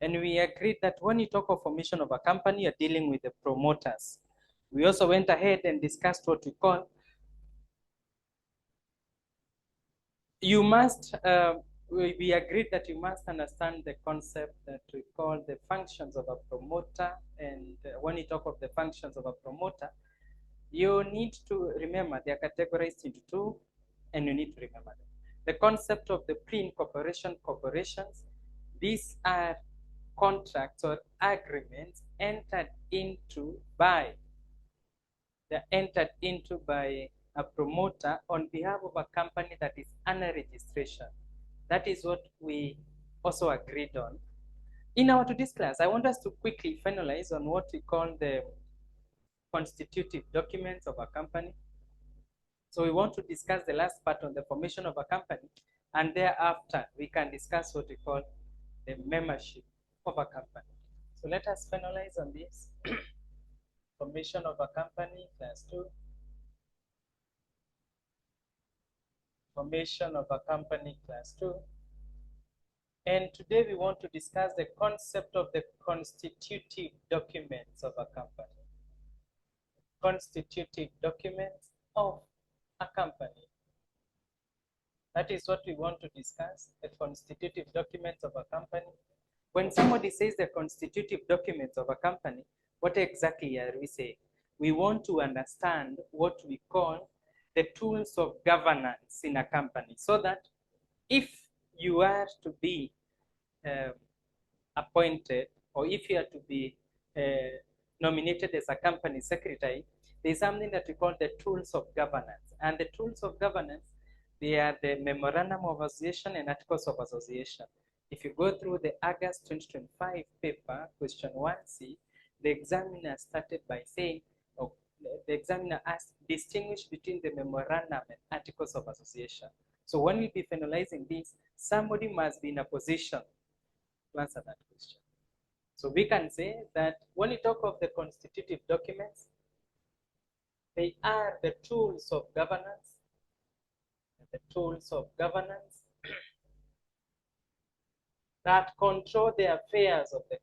And we agreed that when you talk of formation of a company, you're dealing with the promoters. We also went ahead and discussed what we call, you must, we agreed that you must understand the concept that we call the functions of a promoter. And when you talk of the functions of a promoter, you need to remember they are categorized into two, and you need to remember them. The concept of the pre-incorporation corporations, these are contracts or agreements entered into by a promoter on behalf of a company that is under registration. That is what we also agreed on. In our today's class, I want us to quickly finalize on what we call the constitutive documents of a company. So we want to discuss the last part on the formation of a company, and thereafter we can discuss what we call the membership of a company. So let us finalize on this. Formation of a company, class 2. Formation of a company, class 2. And today we want to discuss the concept of the constitutive documents of a company. Constitutive documents of a company. That is what we want to discuss, the constitutive documents of a company. When somebody says the constitutive documents of a company, what exactly are we saying? We want to understand what we call the tools of governance in a company, so that if you are to be appointed, or if you are to be nominated as a company secretary, there's something that we call the tools of governance. And the tools of governance, they are the memorandum of association and articles of association. If you go through the August 2025 paper, question 1C, the examiner started by saying, the examiner asked, distinguish between the memorandum and articles of association. So when we be finalizing this, somebody must be in a position to answer that question. So we can say that when we talk of the constitutive documents, they are the tools of governance, that control the affairs of the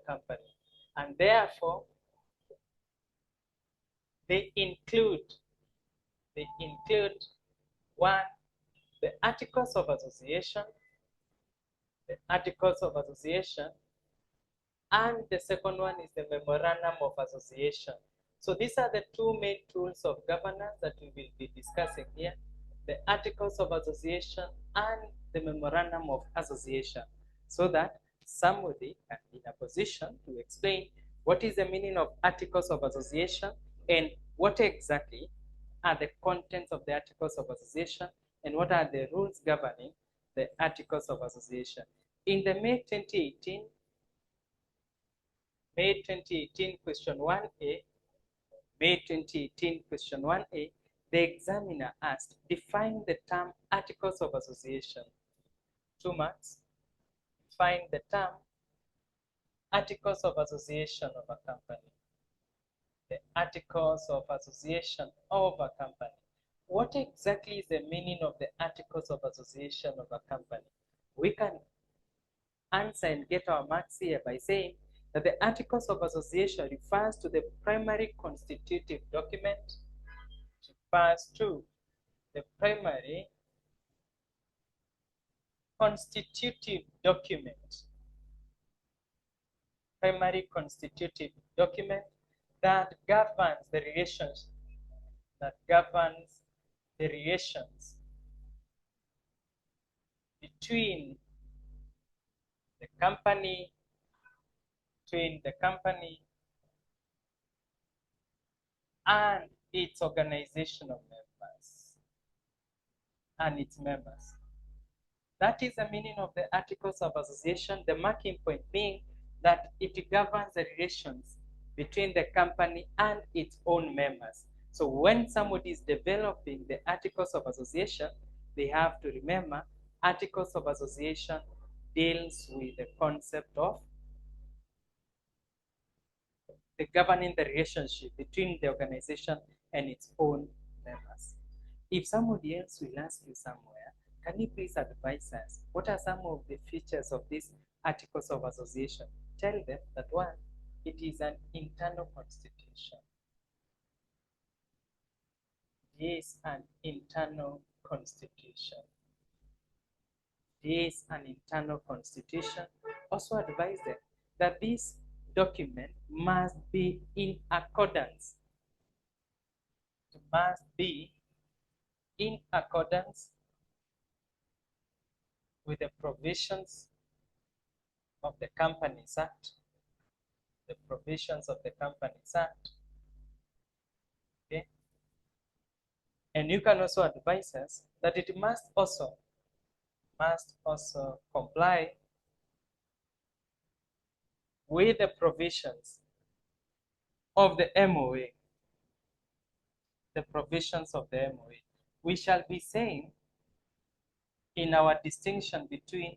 company, and therefore they include one, the articles of association, and the second one is the memorandum of association. So these are the two main tools of governance that we will be discussing here, the articles of association and the memorandum of association, so that somebody can be in a position to explain what is the meaning of articles of association and what exactly are the contents of the articles of association and what are the rules governing the articles of association. In the May 2018 question 1A, the examiner asked, define the term articles of association. 2 marks. Define the term articles of association of a company. The articles of association of a company. What exactly is the meaning of the articles of association of a company? We can answer and get our marks here by saying that the articles of association refers to the primary constitutive document, that governs the relations between the company and its organizational members and its members. That is the meaning of the articles of association, the marking point being that it governs the relations between the company and its own members. So when somebody is developing the articles of association, they have to remember articles of association deals with the concept of the governing the relationship between the organization and its own members. If somebody else will ask you somewhere, can you please advise us? What are some of the features of these articles of association? Tell them that one, it is an internal constitution. It is an internal constitution. It is an internal constitution. Also advise them that this document must be in accordance. It must be in accordance with the provisions of the Companies Act, the provisions of the Companies Act. Okay? And you can also advise us that it must also comply with the provisions of the MOA. The provisions of the MOA. We shall be saying in our distinction between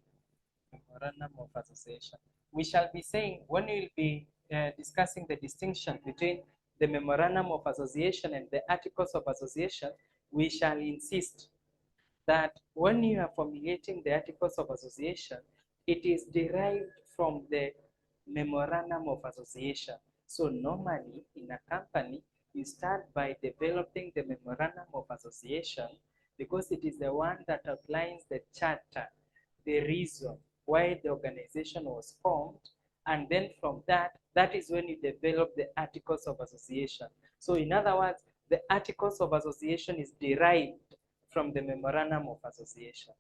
Memorandum of Association, we shall be saying when we will be discussing the distinction between the Memorandum of Association and the Articles of Association, we shall insist that when you are formulating the Articles of Association, it is derived from the Memorandum of Association. So normally in a company, you start by developing the Memorandum of Association because it is the one that outlines the charter, the reason why the organization was formed, and then from that is when you develop the Articles of Association. So in other words, the Articles of Association is derived from the Memorandum of Association.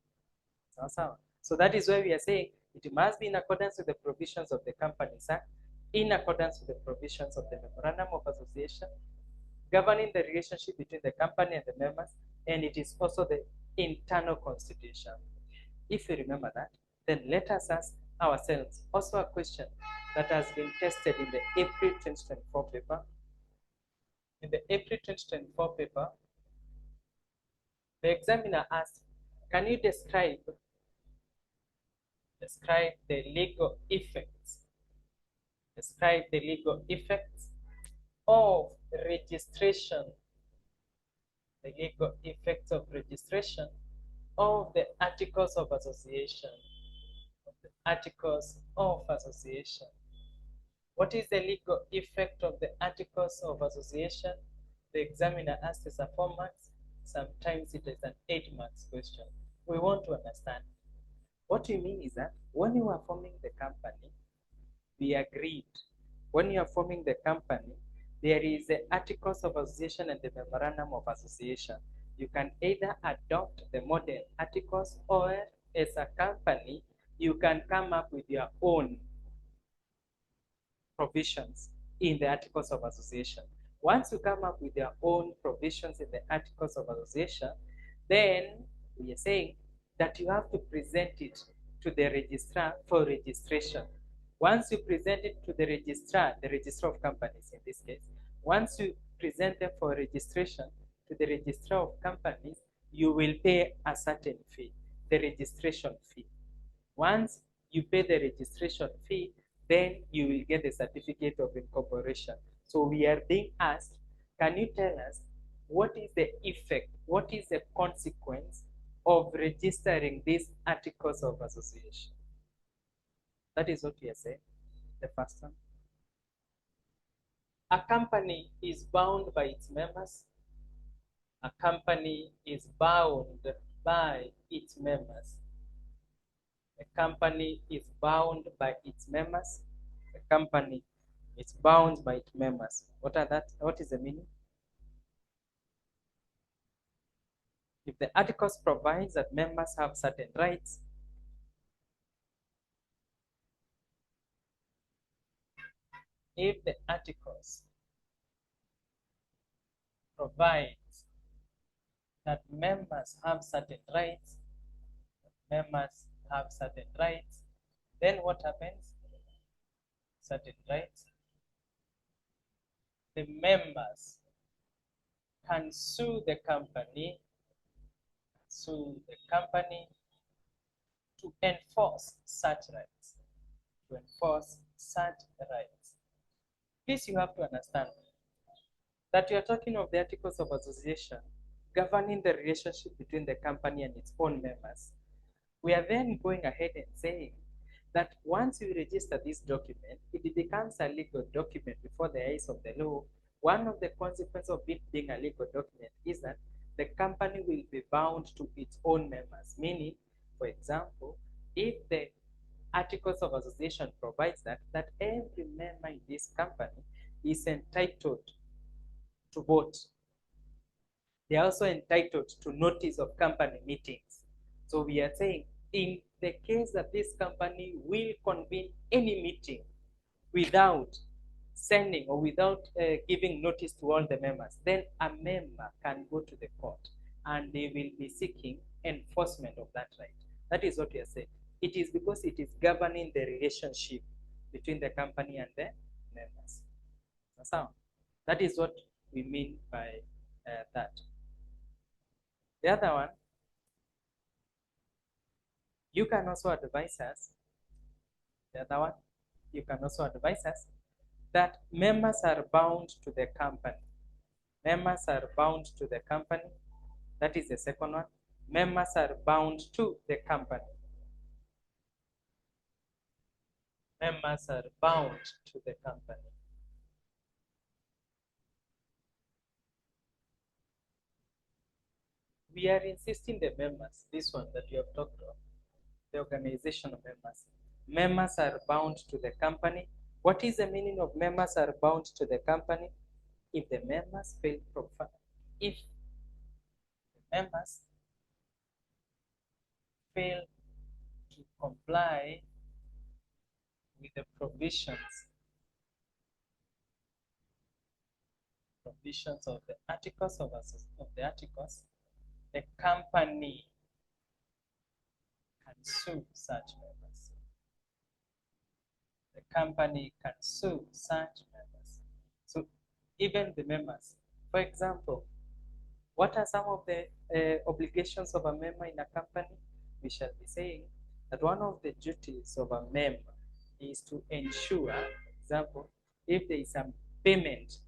So that is why we are saying it must be in accordance with the provisions of the Companies Act, in accordance with the provisions of the Memorandum of Association, governing the relationship between the company and the members, and it is also the internal constitution. If you remember that, then let us ask ourselves also a question that has been tested in the April 2024 paper. In the April 2024 paper, the examiner asked, can you describe the legal effects? Describe the legal effects of registration, the legal effects of registration of the Articles of Association. Articles of Association. What is the legal effect of the Articles of Association? The examiner asked us a 4 marks, sometimes it is an 8 marks question. We want to understand. What we mean is that when you are forming the company, we agreed. When you are forming the company, there is the Articles of Association and the Memorandum of Association. You can either adopt the model articles, or as a company, you can come up with your own provisions in the Articles of Association. Once you come up with your own provisions in the Articles of Association, then we are saying that you have to present it to the registrar for registration. Once you present it to the registrar of companies in this case, once you present them for registration to the registrar of companies, you will pay a certain fee, the registration fee. Once you pay the registration fee, then you will get the certificate of incorporation. So we are being asked, can you tell us what is the effect, what is the consequence of registering these Articles of Association? That is what we are saying, the first one. A company is bound by its members. A company is bound by its members. A company is bound by its members. A company is bound by its members. What are that? What is the meaning? If the articles provides that members have certain rights, if the articles provides that members have certain rights, then what happens? Certain rights. The members can sue the company to enforce such rights. Please, you have to understand that you are talking of the Articles of Association governing the relationship between the company and its own members, we are then going ahead and saying that once you register this document, it becomes a legal document before the eyes of the law. One of the consequences of it being a legal document is that the company will be bound to its own members, meaning, for example, if the Articles of Association provides that every member in this company is entitled to vote. They are also entitled to notice of company meetings. So we are saying, in the case that this company will convene any meeting without sending or without giving notice to all the members, then a member can go to the court and they will be seeking enforcement of that right. That is what we are saying. It is because it is governing the relationship between the company and the members. So that is what we mean by that. The other one, you can also advise us. The other one, you can also advise us that members are bound to the company. Members are bound to the company. That is the second one. Members are bound to the company. Members are bound to the company. We are insisting the members, this one that you have talked of, the organizational members. Members are bound to the company. What is the meaning of members are bound to the company? If the members fail if the members fail to comply with the provisions of the articles the company can sue such members. The company can sue such members. So even the members, for example, what are some of the obligations of a member in a company? We shall be saying that one of the duties of a member is to ensure, for example, if there is some payment,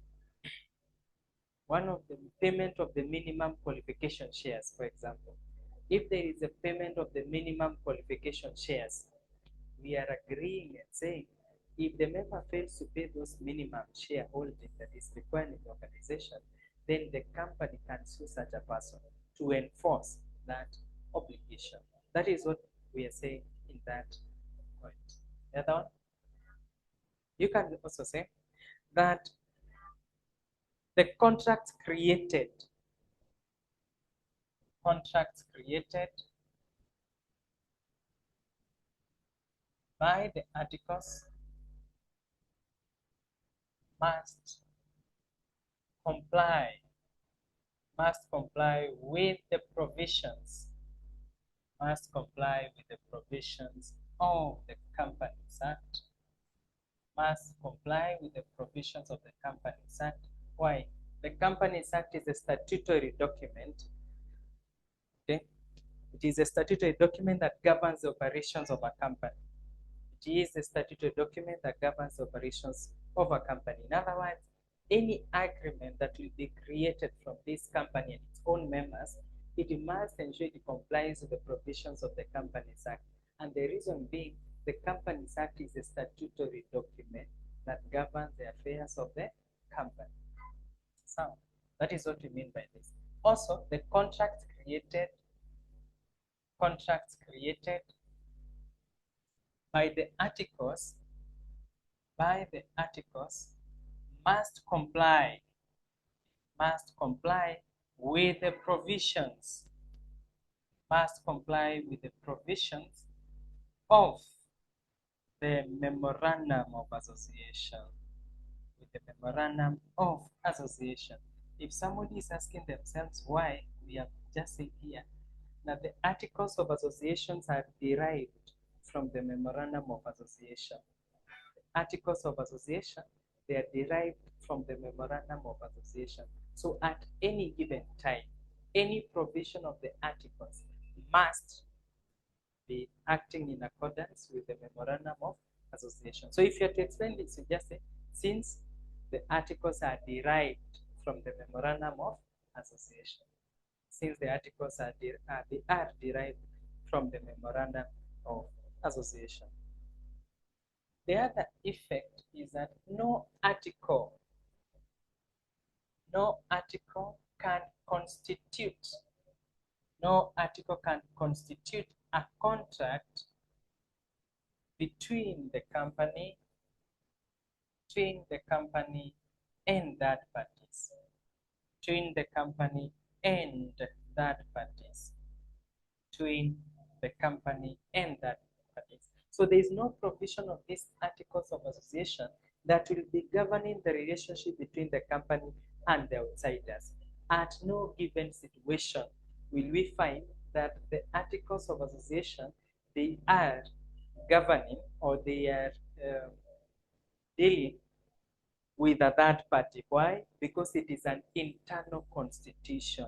one of the payment of the minimum qualification shares, for example, if there is a payment of the minimum qualification shares, we are agreeing and saying if the member fails to pay those minimum shareholding that is required in the organization, then the company can sue such a person to enforce that obligation. That is what we are saying in that point. The other one, you can also say that the contracts created by the articles must comply with the provisions of the Companies Act. Must comply with the provisions of the Companies Act. Why? The Companies Act is a statutory document. Okay, it is a statutory document that governs the operations of a company. It is a statutory document that governs the operations of a company. In other words, any agreement that will be created from this company and its own members, it must ensure it complies with the provisions of the Companies Act. And the reason being, the Companies Act is a statutory document that governs the affairs of the company. So that is what we mean by this. Also, the contracts created by the articles must comply with the provisions of the memorandum of association. If somebody is asking themselves why, we have just said here that the articles of associations are derived from the memorandum of association. The articles of association, they are derived from the memorandum of association. So at any given time, any provision of the articles must be acting in accordance with the memorandum of association. So if you have to explain this, you just say, since the articles are derived from the memorandum of association. since the articles are derived from the memorandum of association. The other effect is that no article can constitute a contract between the company and that parties. Between the company and that parties. Between the company and that parties. So there is no provision of these articles of association that will be governing the relationship between the company and the outsiders. At no given situation will we find that the articles of association, they are governing or they are dealing with a third party. Why? Because it is an internal constitution.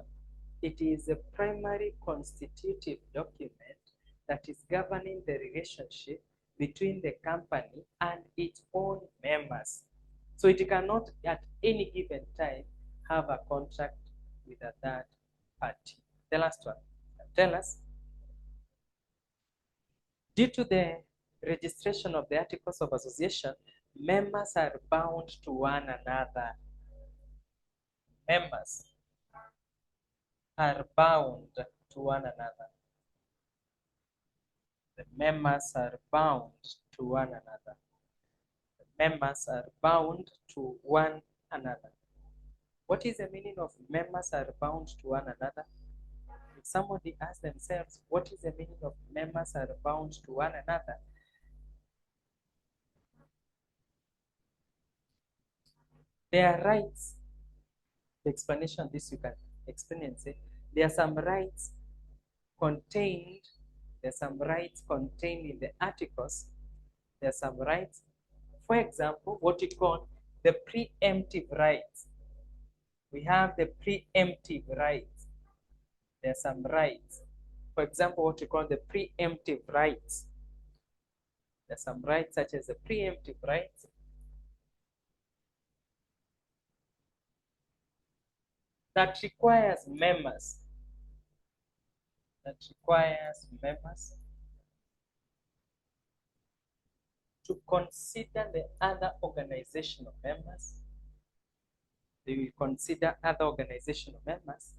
It is a primary constitutive document that is governing the relationship between the company and its own members. So it cannot at any given time have a contract with a third party. The last one, tell us, due to the registration of the articles of association, members are bound to one another. Members are bound to one another. The members are bound to one another. The members are bound to one another. What is the meaning of members are bound to one another? If somebody asks themselves, what is the meaning of members are bound to one another? There are rights. The explanation of this you can explain and say, there are some rights contained, there's some rights contained in the articles, there's some rights. For example, what you call the preemptive rights. We have the preemptive rights. There are some rights. For example, what you call the preemptive rights. There are some rights such as the preemptive rights. That requires members. To consider the other organizational members. They will consider other organizational members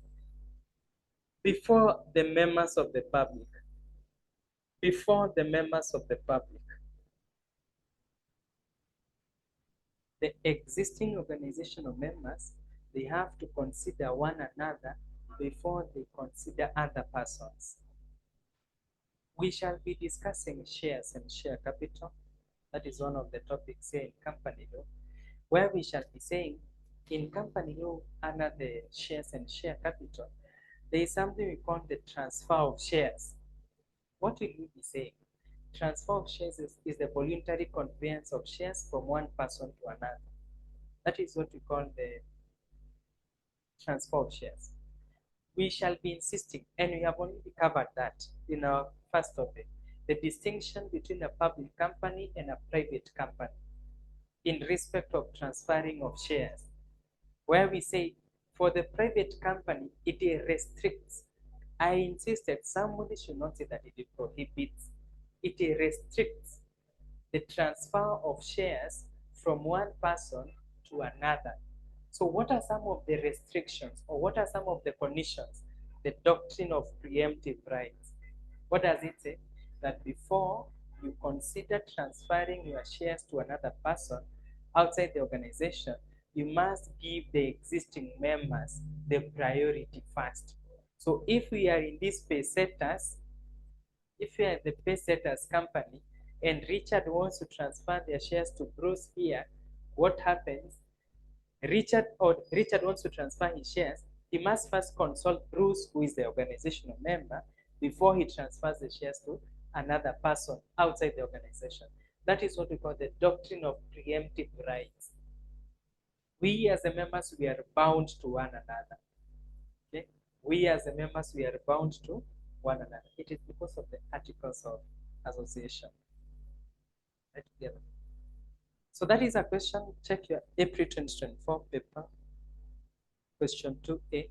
before the members of the public. Before the members of the public. The existing organizational members, they have to consider one another before they consider other persons. We shall be discussing shares and share capital. That is one of the topics here in company law, where we shall be saying in company law under the shares and share capital, there is something we call the transfer of shares. What will we be saying? Transfer of shares is the voluntary conveyance of shares from one person to another. That is what we call the transfer of shares. We shall be insisting, and we have already covered that in our first topic, the distinction between a public company and a private company in respect of transferring of shares, where we say for the private company, it restricts. I insisted somebody should not say that it prohibits. It restricts the transfer of shares from one person to another. So what are some of the restrictions, or what are some of the conditions? The doctrine of preemptive rights. What does it say? That before you consider transferring your shares to another person outside the organization, you must give the existing members the priority first. So if we are in this Paysetters, if we are the Paysetters company, and Richard wants to transfer their shares to Bruce here, what happens? Richard wants to transfer his shares. He must first consult Bruce, who is the organizational member, before he transfers the shares to another person outside the organization. That is what we call the doctrine of preemptive rights. We as the members, we are bound to one another. Okay? We as the members, we are bound to one another. It is because of the articles of association. Right together. So that is a question. Check your April 2024 paper. Question 2A.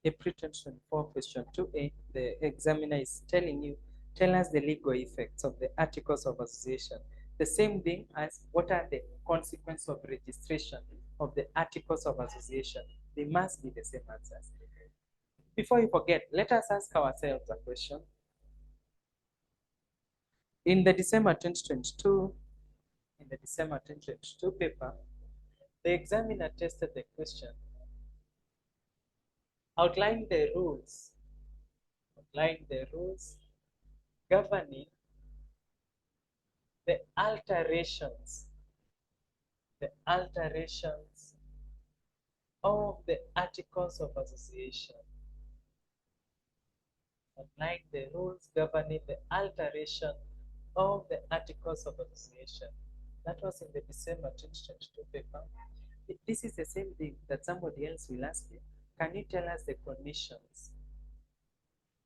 April 2024, question 2A, the examiner is telling you, tell us the legal effects of the Articles of Association. The same thing as what are the consequences of registration of the Articles of Association. They must be the same answers. Before you forget, let us ask ourselves a question. In the December 2022 paper, the examiner tested the question, outline the rules governing the alterations of the Articles of Association. Outline the rules governing the alteration of the Articles of Association. That was in the December 2022 paper. This is the same thing that somebody else will ask you. Can you tell us the conditions?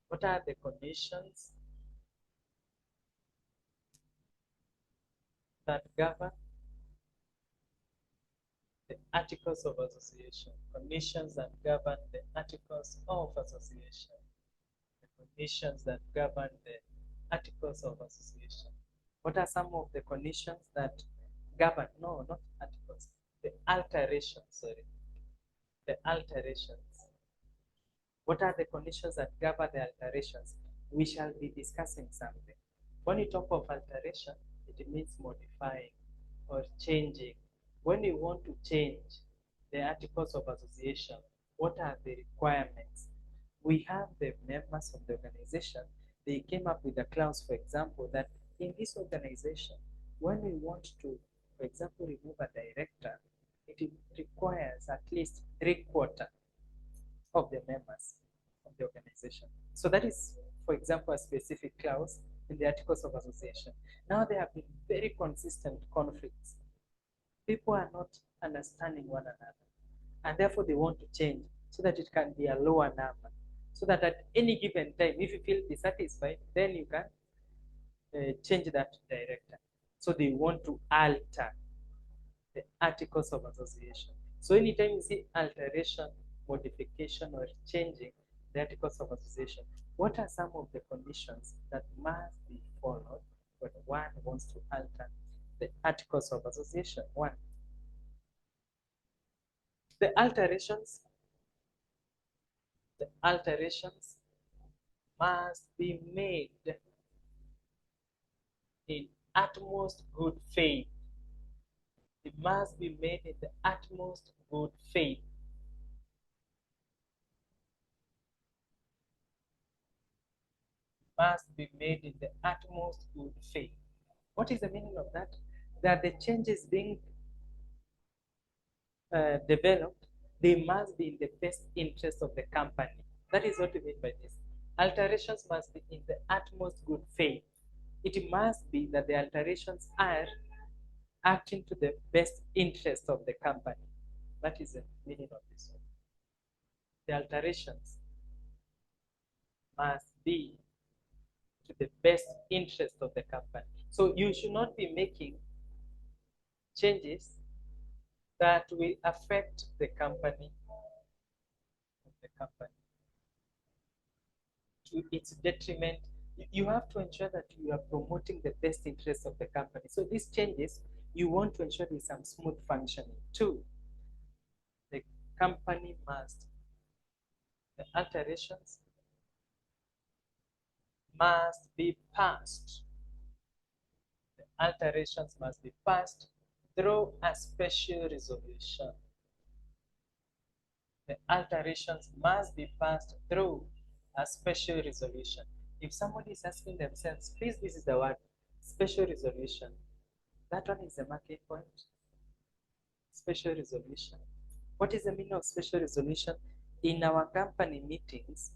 What are the conditions that govern the Articles of Association? Conditions that govern the Articles of Association. The conditions that govern the Articles of Association. What are some of the conditions that govern? No, not articles. The alterations, sorry. The alterations. What are the conditions that govern the alterations? We shall be discussing something. When you talk of alteration, it means modifying or changing. When you want to change the Articles of Association, what are the requirements? We have the members of the organization. They came up with a clause, for example, that in this organization, when we want to, for example, remove a director, it requires at least 3/4 of the members of the organization. So that is, for example, a specific clause in the Articles of Association. Now there have been very consistent conflicts. People are not understanding one another, and therefore they want to change so that it can be a lower number, so that at any given time, if you feel dissatisfied, then you can change that director. So they want to alter the Articles of Association. So anytime you see alteration, modification, or changing the Articles of Association, what are some of the conditions that must be followed when one wants to alter the Articles of Association? One, the alterations must be made in utmost good faith. It must be made in the utmost good faith. Must be made in the utmost good faith. What is the meaning of that? That the changes being developed, they must be in the best interest of the company. That is what we mean by this. Alterations must be in the utmost good faith. It must be that the alterations are acting to the best interest of the company. That is the meaning of this one. The alterations must be to the best interest of the company. So you should not be making changes that will affect the company, to its detriment. You have to ensure that you are promoting the best interests of the company. So these changes, you want to ensure there's some smooth functioning. Two, the company must, the alterations must be passed. The alterations must be passed through a special resolution. The alterations must be passed through a special resolution. If somebody is asking themselves, please, this is the word, special resolution. That one is the marking point. Special resolution. What is the meaning of special resolution? In our company meetings,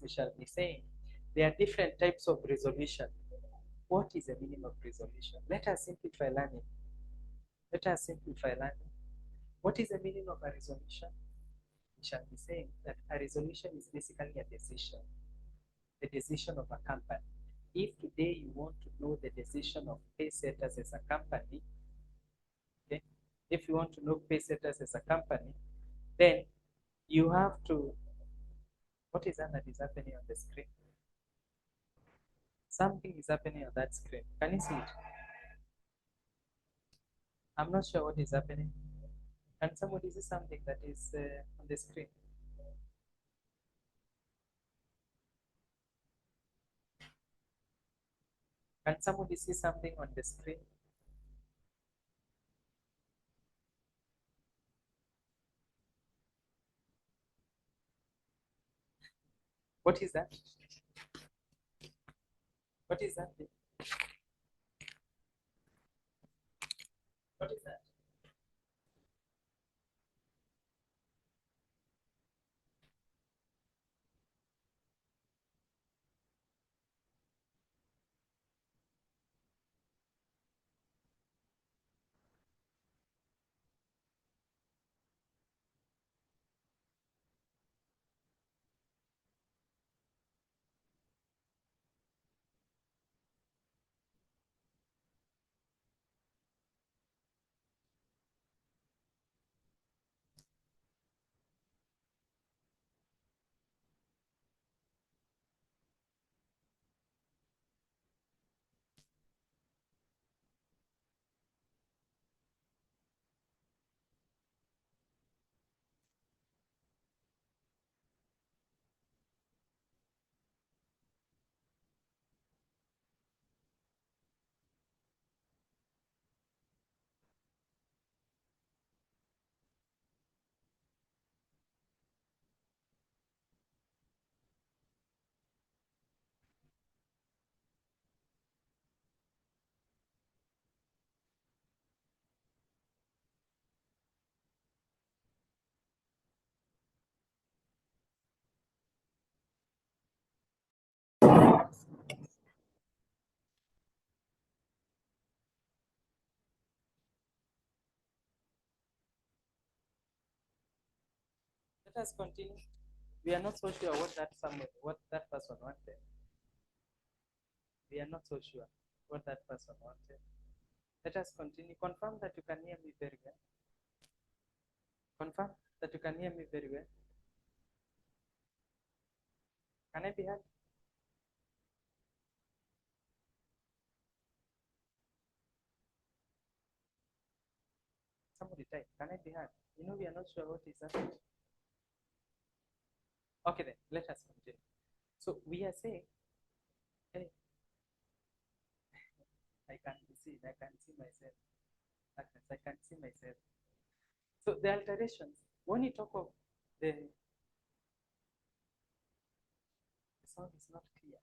we shall be saying there are different types of resolution. What is the meaning of resolution? Let us simplify learning. What is the meaning of a resolution? We shall be saying that a resolution is basically a decision, the decision of a company. If today you want to know the decision of Paysetters as a company, okay, if you want to know Paysetters as a company, then you have to, what is that is happening on the screen? Something is happening on that screen. Can you see it? I'm not sure what is happening. Can somebody see something that is on the screen? Can somebody see something on the screen? What is that? What is that? What is that? Let us continue. We are not so sure what that person wanted. We are not so sure what that person wanted. Let us continue. Confirm that you can hear me very well. Confirm that you can hear me very well. Can I be heard? Somebody type. Can I be heard? You know, we are not sure what is happening. Okay, then let us continue. So we are saying, hey, I can see myself. I can see myself. So the alterations, when you talk of the sound is not clear.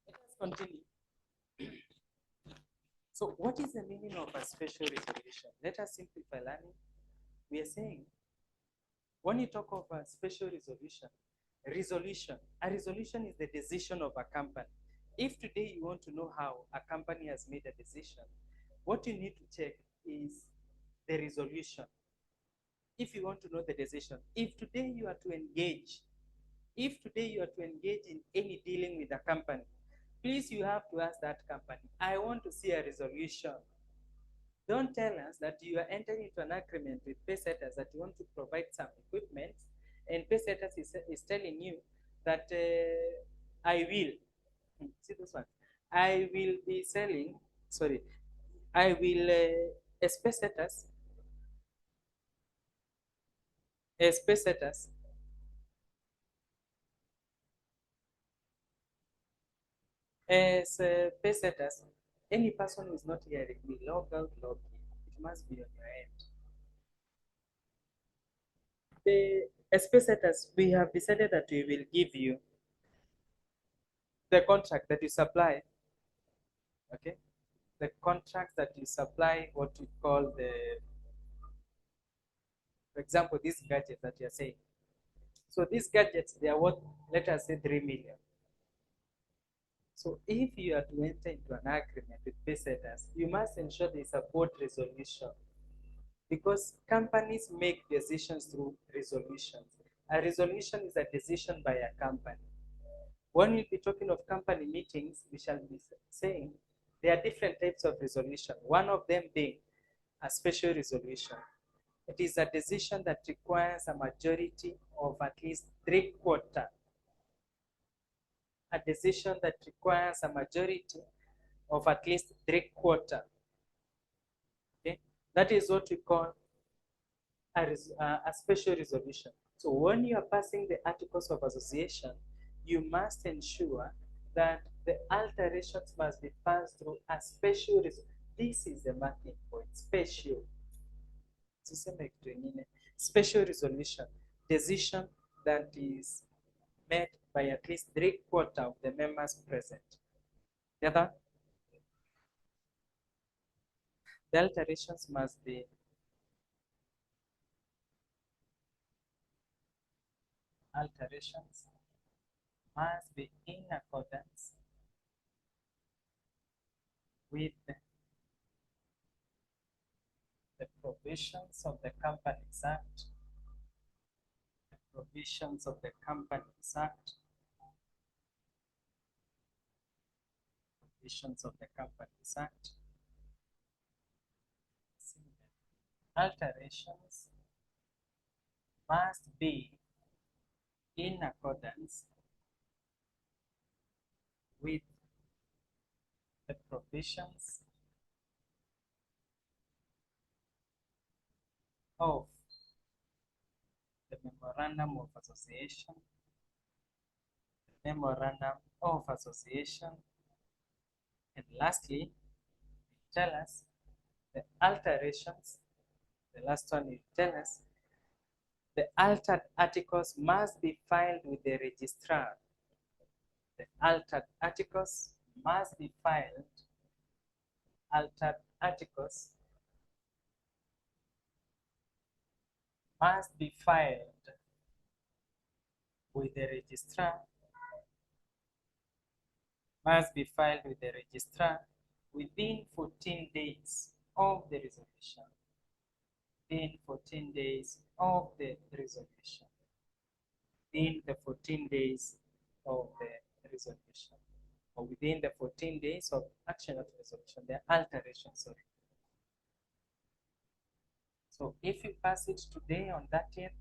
Let us continue. So what is the meaning of a spatial resolution? Let us simplify learning. We are saying, when you talk of a spatial resolution, a resolution is the decision of a company. If today you want to know how a company has made a decision, what you need to check is the resolution. If you want to know the decision, if today you are to engage If today you are to engage in any dealing with a company, please you have to ask that company, I want to see a resolution. Don't tell us that you are entering into an agreement with Paysetters that you want to provide some equipment, and Paysetters is telling you that I will, see this one, I will be selling, sorry, I will, as Paysetters, as Paysetters, as Paysetters, any person who is not hearing me, log out, log in. It must be on your end. As Paysetters, we have decided that we will give you the contract that you supply, okay? The contract that you supply, what we call the, for example, these gadgets that you're saying. So these gadgets, they are worth, let us say 3 million. So if you are to enter into an agreement with Paysetters, you must ensure there is a board resolution, because companies make decisions through resolutions. A resolution is a decision by a company. When we'll be talking of company meetings, we shall be saying there are different types of resolution. One of them being a special resolution. It is a decision that requires a majority of at least 3/4. A decision that requires a majority of at least 3/4. Okay, that is what we call a special resolution. So when you are passing the articles of association, you must ensure that the alterations must be passed through a special resolution. This is the marking point, special. Special resolution, decision that is made by at least 3/4 of the members present. The other, the alterations must be in accordance with the provisions of the Companies Act, the provisions of the Companies Act, provisions of the Companies Act. Alterations must be in accordance with the provisions of the Memorandum of Association, and lastly, tell us the alterations. The last one will tell us the altered articles must be filed with the registrar. The altered articles must be filed. Altered articles must be filed with the registrar. Must be filed with the registrar within 14 days of the resolution. Within 14 days of the resolution. Within the 14 days of the resolution. Or within the 14 days of action of resolution, the alteration, sorry. So if you pass it today on that year,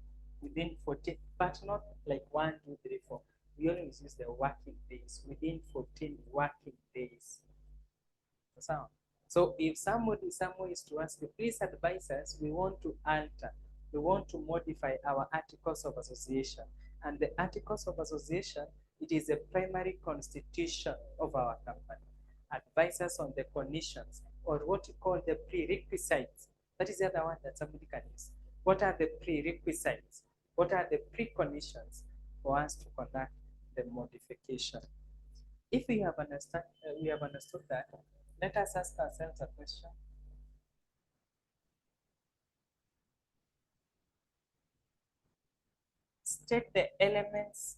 within 14, but not like 1, 2, 3, 4. We always use the working days, within 14 working days. So if somebody somewhere is to ask you, please advise us, we want to alter, we want to modify our articles of association. And the articles of association, it is a primary constitution of our company. Advise us on the conditions, or what you call the prerequisites. That is the other one that somebody can use. What are the prerequisites? What are the preconditions for us to conduct the modification? If we have understood that, let us ask ourselves a question. State the elements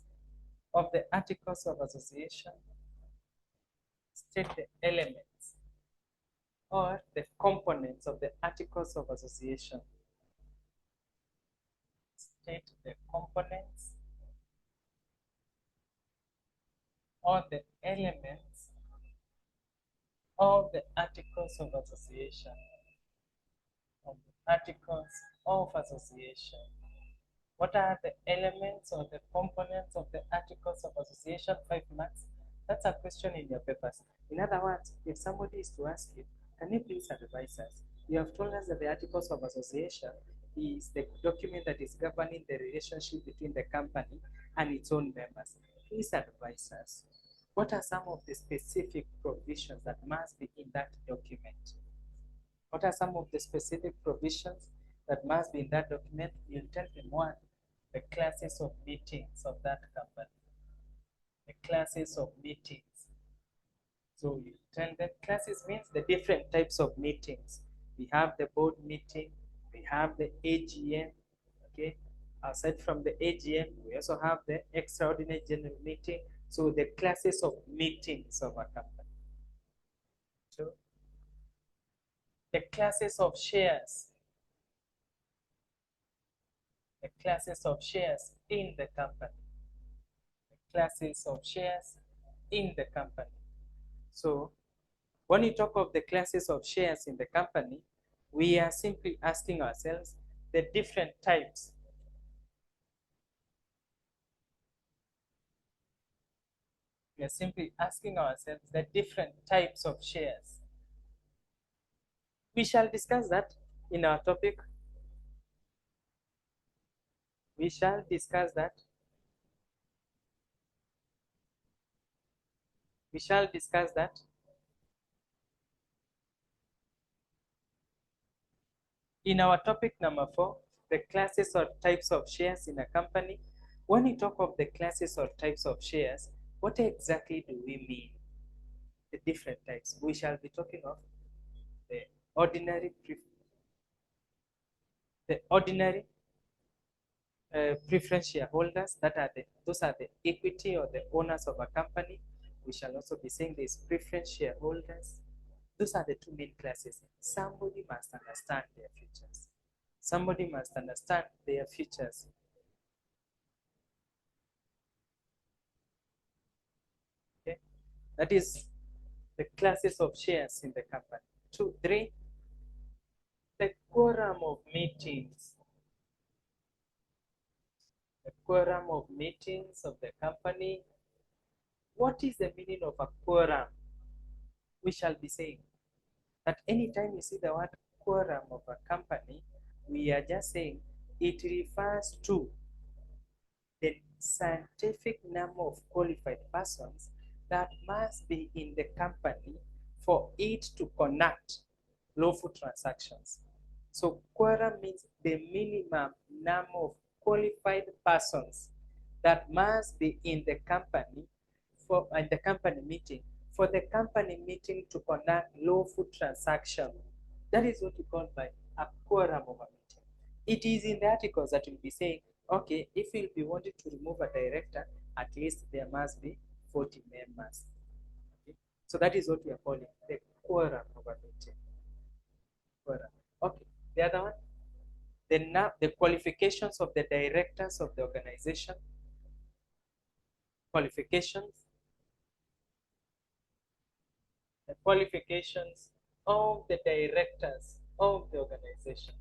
of the articles of association. State the elements or the components of the articles of association. State the components on the elements of the Articles of Association. Of the Articles of Association. What are the elements or the components of the Articles of Association? 5 marks. That's a question in your papers. In other words, if somebody is to ask you, can you please advise us? You have told us that the Articles of Association is the document that is governing the relationship between the company and its own members. Please advise us. What are some of the specific provisions that must be in that document? What are some of the specific provisions that must be in that document? You'll tell them what? The classes of meetings of that company. The classes of meetings. So you tell them classes means the different types of meetings. We have the board meeting, we have the AGM, okay? Aside from the AGM, we also have the extraordinary general meeting. So the classes of meetings of a company. So the classes of shares. The classes of shares in the company. The classes of shares in the company. So when we talk of the classes of shares in the company, we are simply asking ourselves the different types. We are simply asking ourselves the different types of shares. We shall discuss that in our topic. We shall discuss that. We shall discuss that. In our topic number 4, the classes or types of shares in a company. When we talk of the classes or types of shares, what exactly do we mean? The different types. We shall be talking of the ordinary preference shareholders. Those are the equity or the owners of a company. We shall also be saying these preference shareholders. Those are the two main classes. Somebody must understand their features. Somebody must understand their features. Okay, that is the classes of shares in the company. 2, 3, the quorum of meetings. The quorum of meetings of the company. What is the meaning of a quorum? We shall be saying that anytime you see the word quorum of a company, we are just saying it refers to the scientific number of qualified persons that must be in the company for it to conduct lawful transactions. So quorum means the minimum number of qualified persons that must be in the company for the company meeting for the company meeting to conduct lawful transaction. That is what we call by a quorum of a meeting. It is in the articles that will be saying, okay, if you'll be wanting to remove a director, at least there must be 40 members. Okay? So that is what we are calling the quorum of a meeting. Quorum. Okay, the other one, the qualifications of the directors of the organization. Qualifications. The qualifications of the directors of the organization.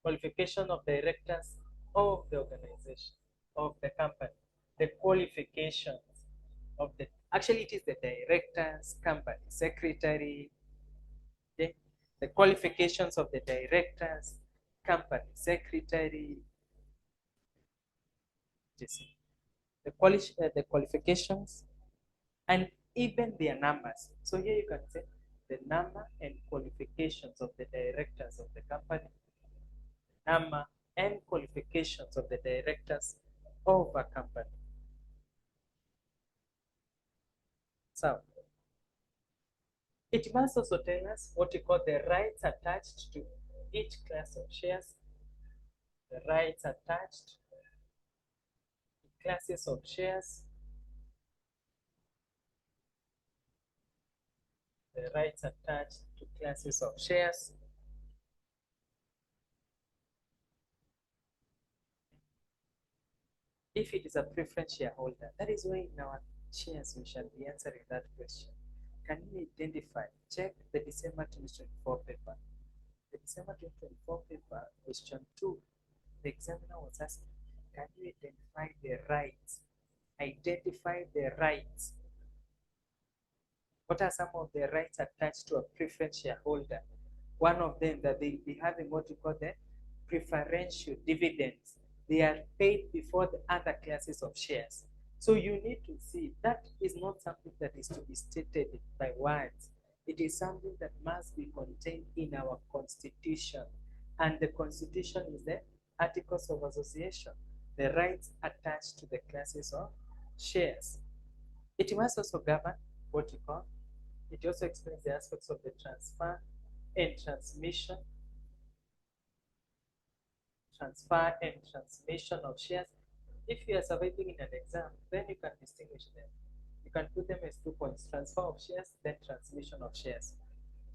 Qualification of directors of the organization, of the company. The qualifications of the, actually it is the directors, company secretary, okay? The qualifications of the directors, company secretary, the qualifications, and even their numbers. So here you can say the number and qualifications of the directors of the company, number and qualifications of the directors of a company. So it must also tell us what we call the rights attached to each class of shares, the rights attached to classes of shares, the rights attached to classes of shares, if it is a preference shareholder. That is why in our shares we shall be answering that question. Can you identify? Check the December 2024 paper. The December 2024 paper, question 2, the examiner was asking, can you identify the rights? Identify the rights. What are some of the rights attached to a preference shareholder? One of them, that they will be having what we call the preferential dividends. They are paid before the other classes of shares. So you need to see that is not something that is to be stated by words. It is something that must be contained in our constitution. And the constitution is the Articles of Association, the rights attached to the classes of shares. It must also govern what you call, it also explains the aspects of the transfer and transmission of shares. If you are surviving in an exam, then you can distinguish them. You can put them as 2 points: transfer of shares, then transmission of shares.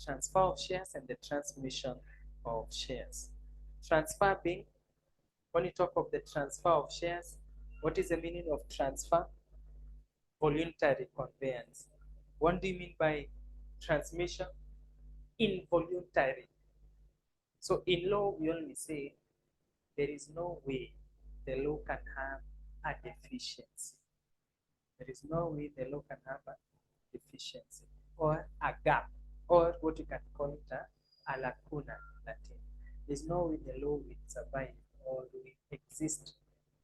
Transfer of shares and the transmission of shares. Transfer being, when you talk of the transfer of shares, what is the meaning of transfer? Voluntary conveyance. What do you mean by transmission? Involuntary. So in law, we only say there is no way the law can have a deficiency. There is no way the law can have a deficiency or a gap, or what you can call it a lacuna in Latin. There's no way the law will survive or will exist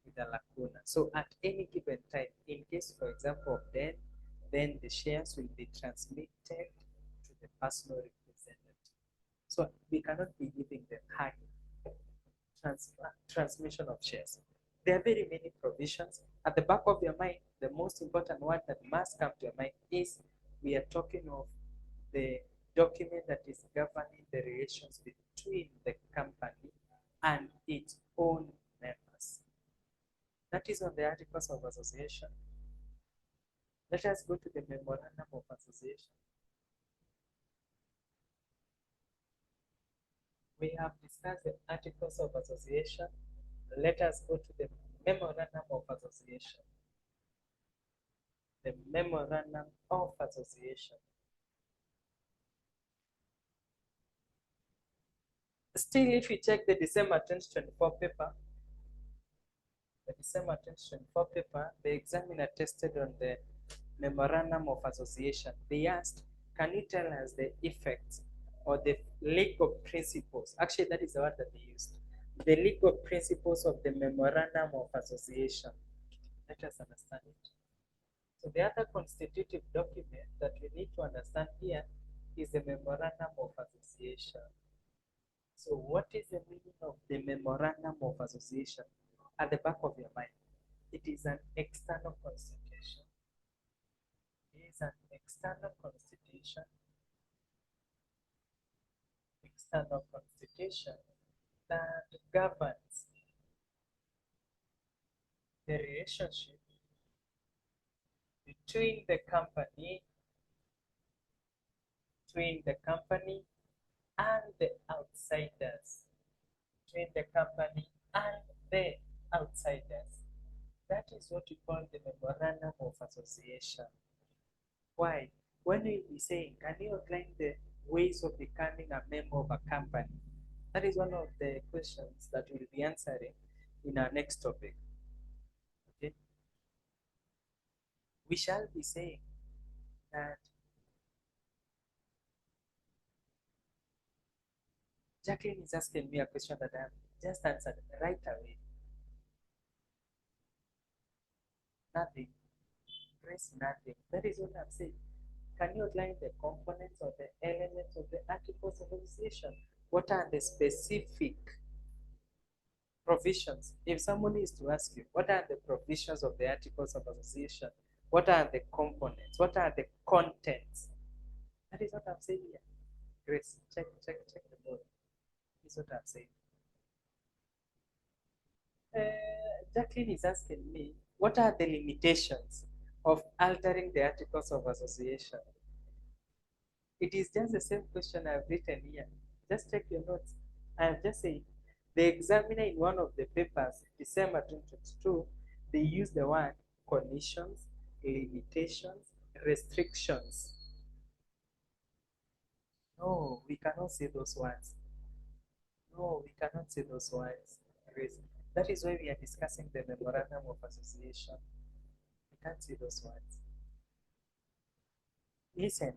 with a lacuna. So at any given time, in case, for example, of death, then the shares will be transmitted to the personal representative. So we cannot be giving them high transmission of shares. There are very many provisions. At the back of your mind, the most important one that must come to your mind is we are talking of the document that is governing the relations between the company and its own members. That is on the Articles of Association. Let us go to the Memorandum of Association. We have discussed the Articles of Association. Let us go to the Memorandum of Association. The Memorandum of Association. Still, if you check the December 2024 paper, the examiner tested on the Memorandum of Association. They asked, can you tell us the effects or the legal principles? Actually, that is the word that they used. The legal principles of the Memorandum of Association. Let us understand it. So the other constitutive document that we need to understand here is the Memorandum of Association. So what is the meaning of the Memorandum of Association? At the back of your mind, it is an external constitution. It is an external constitution that governs the relationship between the company and the outsiders. Between the company and the outsiders. That is what we call the Memorandum of Association. Why? When we be saying, can you outline the ways of becoming a member of a company? That is one of the questions that we'll be answering in our next topic. Okay? We shall be saying that Jacqueline is asking me a question that I have just answered right away. Nothing. Press nothing. That is what I'm saying. Can you outline the components or the elements of the Articles of Association? What are the specific provisions? If somebody is to ask you, what are the provisions of the Articles of Association? What are the components? What are the contents? That is what I'm saying here. Grace, check the board. This is what I'm saying. Jacqueline is asking me, what are the limitations of altering the Articles of Association? It is just the same question I've written here. Just check your notes. I have just said, the examiner in one of the papers, December 2022, they use the word conditions, limitations, restrictions. No, we cannot say those words. No, we cannot say those words. Grace. That is why we are discussing the memorandum of association. We can't say those words. Listen,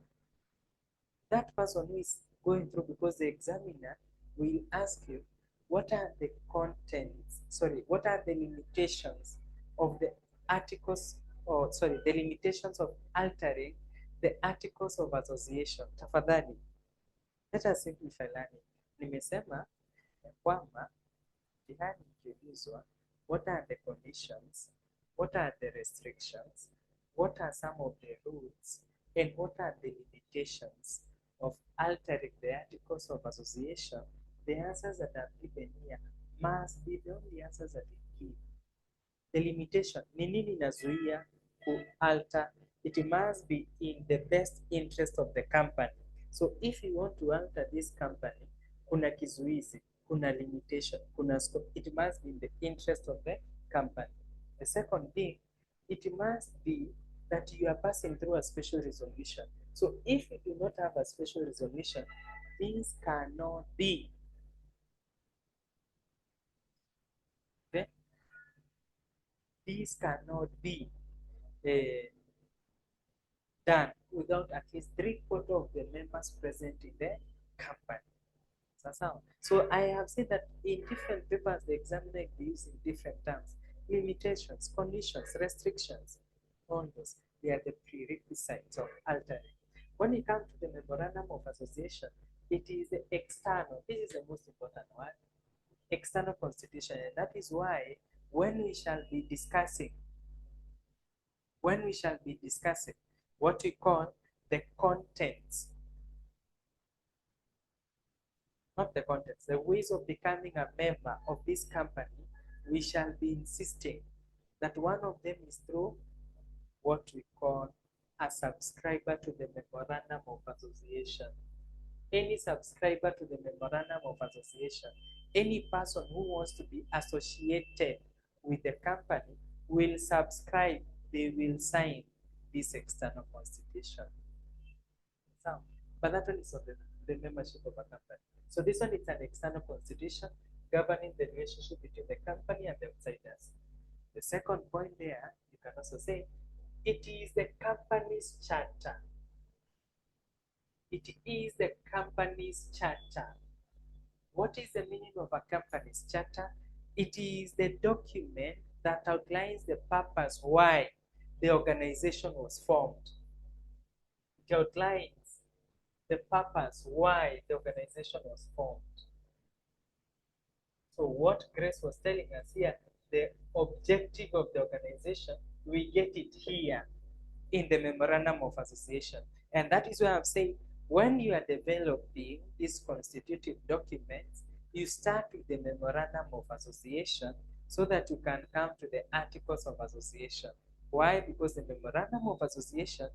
that person who is going through, because the examiner will ask you, what are the contents, sorry, what are the limitations of the articles, or sorry, the limitations of altering the articles of association. Tafadhali, let us simplify learning. Nimesema ya kwamba mtihani ikiulizwa, what are the conditions, what are the restrictions, what are some of the rules, and what are the limitations of altering the articles of association, the answers that are given here must be the only answers that we give. The limitation, ni nini inazuia ku-alter? It must be in the best interest of the company. So if you want to alter this company, kuna kizuizi, kuna limitation, kuna scope. It must be in the interest of the company. The second thing, it must be that you are passing through a special resolution. So if you do not have a special resolution, things cannot be. Okay? These cannot be done without at least 3/4 of the members present in the company. So I have said that in different papers, the examiner is using different terms. Limitations, conditions, restrictions, all those, they are the prerequisites of altering. When it comes to the memorandum of association, it is the external, this is the most important one, external constitution, and that is why when we shall be discussing what we call the contents, not the contents, the ways of becoming a member of this company, we shall be insisting that one of them is through what we call a subscriber to the memorandum of association. Any subscriber to the memorandum of association, any person who wants to be associated with the company will subscribe, they will sign this external constitution. So, but that one is on the membership of a company. So this one is an external constitution governing the relationship between the company and the outsiders. The second point there, you can also say, it is the company's charter. It is the company's charter. What is the meaning of a company's charter? It is the document that outlines the purpose why the organization was formed. It outlines the purpose why the organization was formed. So what Grace was telling us here, the objective of the organization, we get it here in the memorandum of association. And that is why I'm saying, when you are developing these constitutive documents, you start with the memorandum of association so that you can come to the articles of association. Why? Because the memorandum of association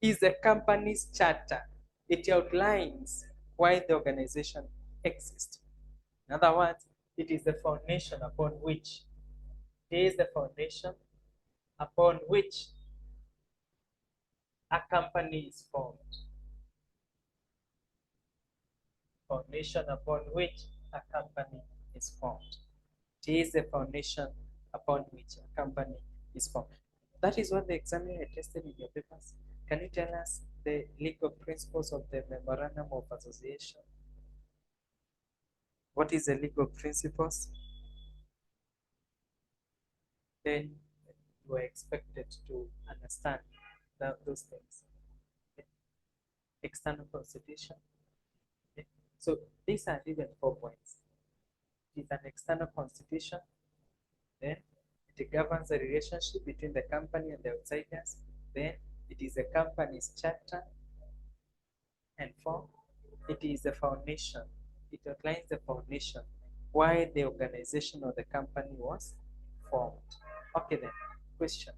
is the company's charter. It outlines why the organization exists. In other words, it is the foundation upon which, a company is formed. Foundation upon which a company is formed. It is the foundation upon which a company is formed. That is what the examiner tested in your papers. Can you tell us the legal principles of the memorandum of association? What is the legal principles? Then you are expected to understand those things. Okay. External constitution. Okay. So these are given 4 points. It is an external constitution. Then it governs the relationship between the company and the outsiders. Then it is the company's charter. And 4, it is the foundation. It outlines the foundation why the organization or the company was formed. Okay then, question.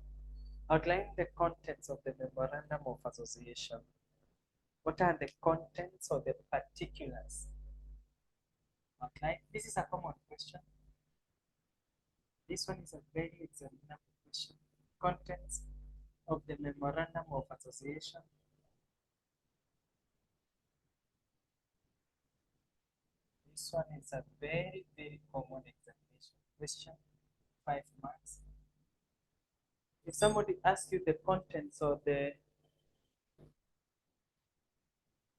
Outline the contents of the memorandum of association. What are the contents or the particulars? Outline. This is a common question. This one is a very examinable question. Contents of the Memorandum of Association. This one is a very, very common examination question, 5 marks. If somebody asks you the contents or the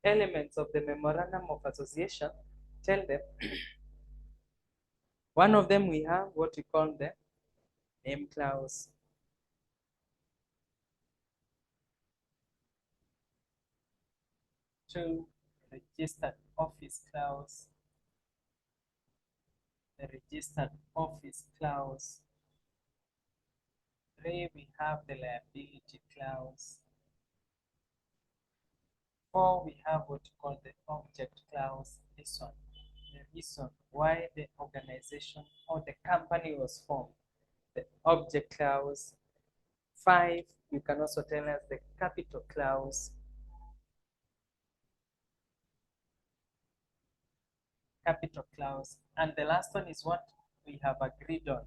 elements of the Memorandum of Association, tell them. One of them we have what we call the name clause. Two, registered office clause. The registered office clause. Three, we have the liability clause. Four, we have what we call the object clause. This one, the reason why the organization or the company was formed. The object clause. Five, you can also tell us the capital clause. Capital clause. And the last one is what we have agreed on.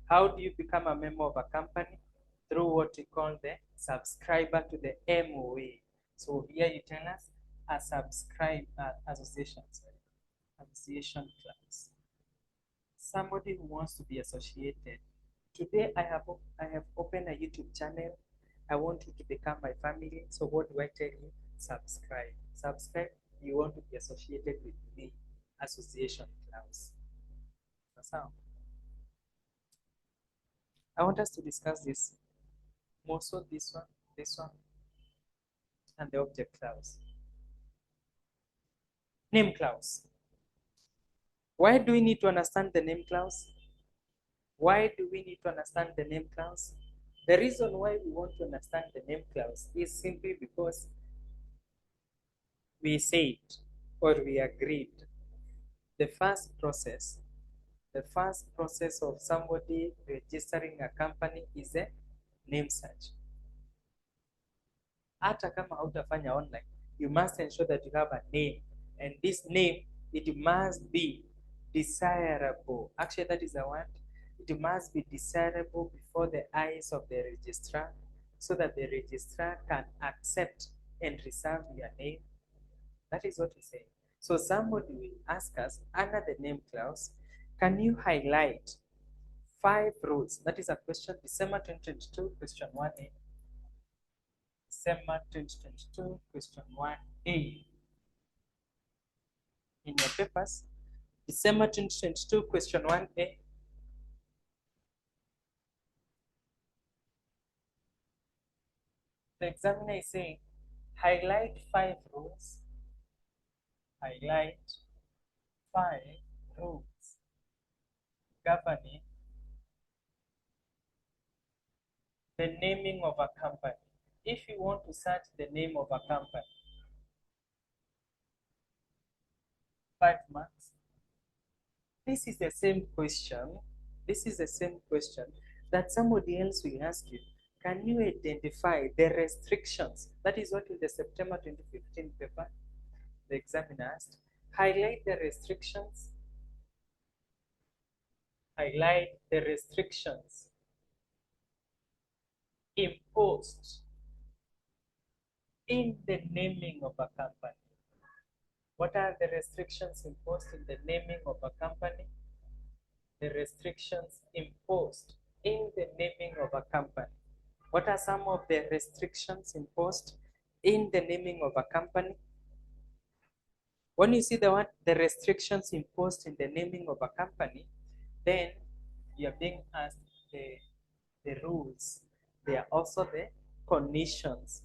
How do you become a member of a company? Through what we call the subscriber to the MOA. So here you tell us a association clause. Somebody who wants to be associated. Today I have opened a YouTube channel. I want you to become my family. So what do I tell you? Subscribe. Subscribe. You want to be associated with me. Association clause. So I want us to discuss this. More so this one, and the object clause. Name clause. Why do we need to understand the name clause? Why do we need to understand the name clause? The reason why we want to understand the name clause is simply because we said or we agreed the first process of somebody registering a company is a name search. Hata kama hautafanya online, you must ensure that you have a name, and this name, it must be desirable. Actually, that is the word. It must be desirable before the eyes of the registrar, so that the registrar can accept and reserve your name. That is what we say. So somebody will ask us under the name clause, can you highlight 5 rules? That is a question, December 2022, question 1A. December 2022, question 1A. In your papers, December 2022, question 1A. The examiner is saying, highlight 5 rules. Highlight 5 rules governing the naming of a company. If you want to search the name of a company, 5 marks. This is the same question. This is the same question that somebody else will ask you. Can you identify the restrictions? That is what in the September 2015 paper, the examiner asked. Highlight the restrictions. Highlight the restrictions imposed in the naming of a company. What are the restrictions imposed in the naming of a company? The restrictions imposed in the naming of a company. What are some of the restrictions imposed in the naming of a company? When you see the restrictions imposed in the naming of a company, then you are being asked the rules. They are also the conditions.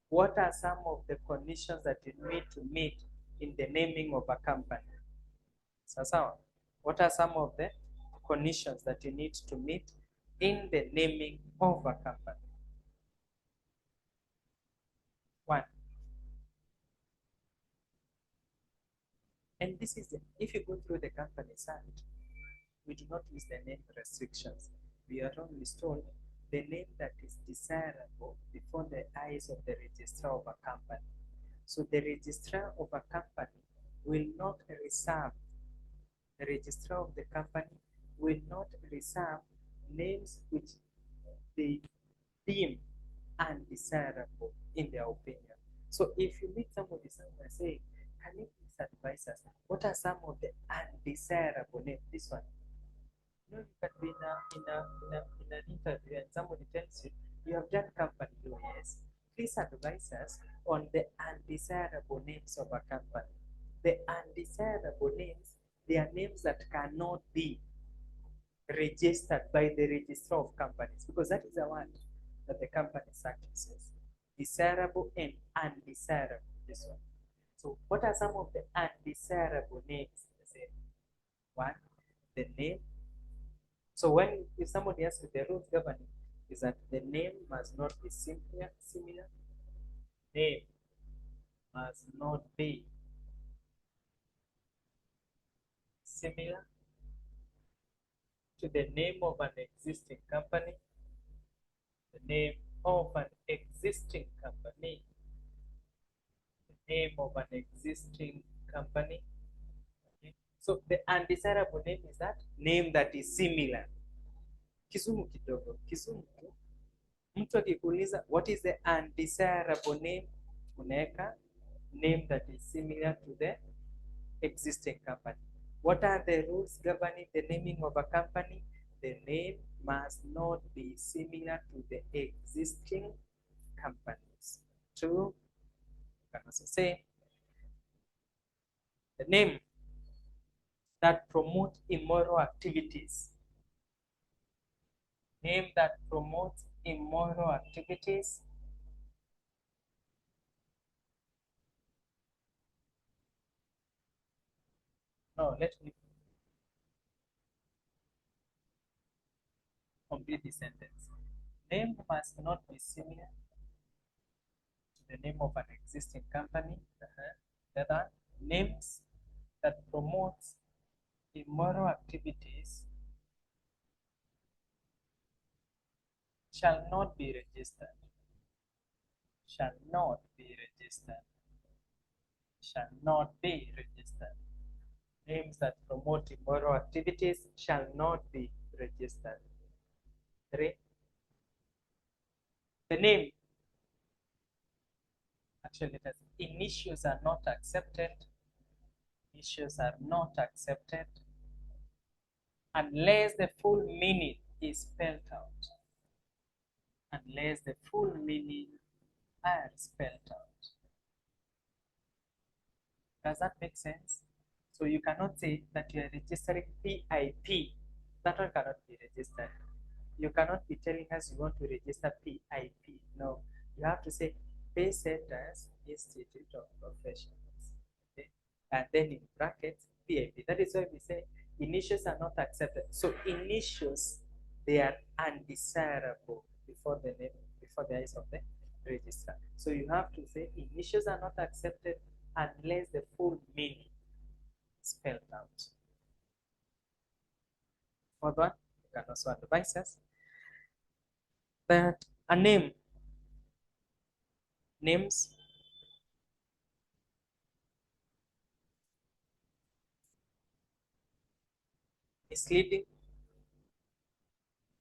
What are some of the conditions that you need to meet in the naming of a company? So, what are some of the conditions that you need to meet in the naming of a company? 1. And this is if you go through the Companies Act, we do not use the name restrictions. We are only told the name that is desirable before the eyes of the registrar of a company. So the registrar of a company will not reserve, the registrar of the company will not reserve names which they deem undesirable in their opinion. So if you meet somebody somewhere saying, can you please advise us? What are some of the undesirable names? This one. You know, you can be in an interview and somebody tells you, you have done company law, yes. Please advise us on the undesirable names of a company. The undesirable names, they are names that cannot be registered by the registrar of companies, because that is the one that the Companies Act says. Desirable and undesirable. This one. So, what are some of the undesirable names? One, the name. So, when if somebody asks you the rules governing, is that the name must not be similar. Name must not be similar to the name of an existing company. The name of an existing company. The name of an existing company. Okay. So the undesirable name is that name that is similar. Kizungu kidogo. Kizungu. Mtu akikuuliza what is the undesirable name, unaweka name that is similar to the existing company. What are the rules governing the naming of a company? The name must not be similar to the existing companies. Two, you can also say the name that promote immoral activities. Name that promotes immoral activities. No, let me complete the sentence. Name must not be similar to the name of an existing company. The other, names that promotes immoral activities shall not be registered. Shall not be registered. Shall not be registered. Names that promote immoral activities shall not be registered. 3. The name, actually, initials are not accepted. Initials are not accepted unless the full meaning is spelled out. Unless the full meaning are spelled out. Does that make sense? So you cannot say that you are registering PIP. That one cannot be registered. You cannot be telling us you want to register PIP. No, you have to say Paysetters Institute of Professionals. Okay? And then in brackets, PIP. That is why we say initials are not accepted. So initials, they are undesirable before the name, before the eyes of the registrar. So you have to say initials are not accepted unless the full meaning is spelled out. Fourth one, you can also advise us that a name, names misleading,